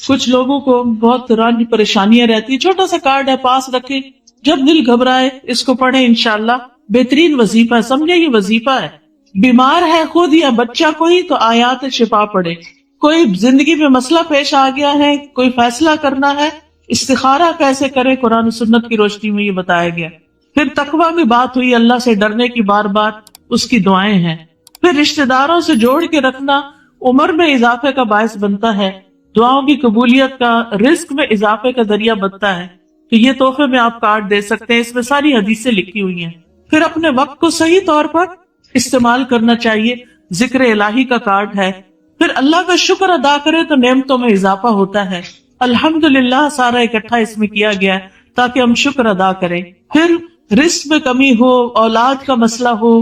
کچھ لوگوں کو بہت رنج پریشانیاں رہتی ہیں، چھوٹا سا کارڈ ہے، پاس رکھیں، جب دل گھبرائے اس کو پڑھیں، انشاءاللہ بہترین وظیفہ ہے، سمجھے یہ وظیفہ ہے۔ بیمار ہے خود یا بچہ کوئی تو آیات شفا پڑھے، کوئی زندگی میں مسئلہ پیش آ گیا ہے، کوئی فیصلہ کرنا ہے، استخارہ کیسے کرے، قرآن و سنت کی روشنی میں یہ بتایا گیا۔ پھر تقویٰ میں بات ہوئی، اللہ سے ڈرنے کی بار بار اس کی دعائیں ہیں۔ پھر رشتہ داروں سے جوڑ کے رکھنا عمر میں اضافے کا باعث بنتا ہے، دعاؤں کی قبولیت کا، رزق میں اضافے کا ذریعہ بنتا ہے۔ تو یہ تحفے میں آپ کارڈ دے سکتے ہیں، اس میں ساری حدیثیں لکھی ہوئی ہیں۔ پھر اپنے وقت کو صحیح طور پر استعمال کرنا چاہیے، ذکر الہی کا کارڈ ہے۔ پھر اللہ کا شکر ادا کرے تو نعمتوں میں اضافہ ہوتا ہے۔ الحمدللہ سارا اکٹھا اس میں کیا گیا ہے تاکہ ہم شکر ادا کریں۔ پھر رزق میں کمی ہو، اولاد کا مسئلہ ہو،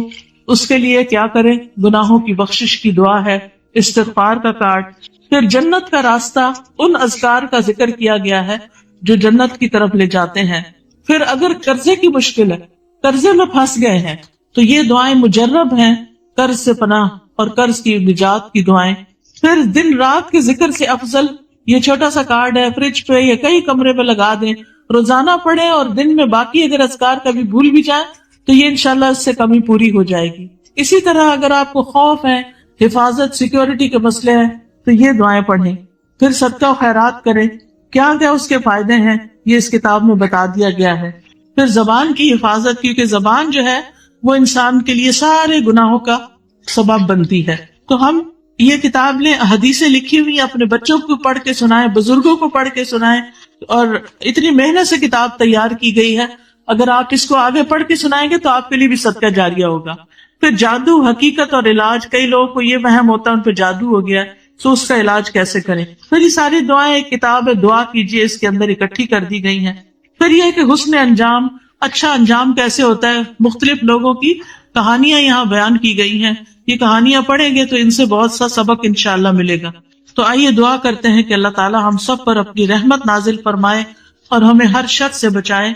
اس کے لیے کیا کریں؟ گناہوں کی بخشش کی دعا ہے، استغفار کا کارڈ۔ پھر جنت کا راستہ، ان اذکار کا ذکر کیا گیا ہے جو جنت کی طرف لے جاتے ہیں۔ پھر اگر قرضے کی مشکل ہے، قرضے میں پھنس گئے ہیں، تو یہ دعائیں مجرب ہیں، قرض سے پناہ اور قرض کی نجات کی دعائیں۔ پھر دن رات کے ذکر سے افضل یہ چھوٹا سا کارڈ ہے، فریج پہ یا کئی کمرے پہ لگا دیں، روزانہ پڑھیں، اور دن میں باقی اگر اذکار کبھی بھول بھی جائیں تو یہ انشاءاللہ اس سے کمی پوری ہو جائے گی۔ اسی طرح اگر آپ کو خوف ہے، حفاظت، سیکیورٹی کے مسئلے ہیں، تو یہ دعائیں پڑھیں۔ پھر صدقہ و خیرات کریں، کیا کیا اس کے فائدے ہیں یہ اس کتاب میں بتا دیا گیا ہے۔ پھر زبان کی حفاظت، کیونکہ زبان جو ہے وہ انسان کے لیے سارے گناہوں کا سبب بنتی ہے۔ تو ہم یہ کتاب لیں، حدیثیں لکھی ہوئی، اپنے بچوں کو پڑھ کے سنائیں، بزرگوں کو پڑھ کے سنائیں، اور اتنی محنت سے کتاب تیار کی گئی ہے، اگر آپ اس کو آگے پڑھ کے سنائیں گے تو آپ کے لیے بھی صدقہ جاریہ ہوگا۔ پھر جادو، حقیقت اور علاج، کئی لوگوں کو یہ وہم ہوتا ہے ان پہ جادو ہو گیا، تو اس کا علاج کیسے کریں۔ پھر یہ ساری دعائیں، ایک کتاب ہے دعا کیجیے، اس کے اندر اکٹھی کر دی گئی ہیں۔ پھر یہ کہ حسن انجام، اچھا انجام کیسے ہوتا ہے، مختلف لوگوں کی کہانیاں یہاں بیان کی گئی ہیں. یہ کہانیاں پڑھیں گے تو ان سے بہت سا سبق انشاءاللہ ملے گا. تو آئیے دعا کرتے ہیں کہ اللہ تعالی ہم سب پر اپنی رحمت نازل فرمائے اور ہمیں ہر شر سے بچائے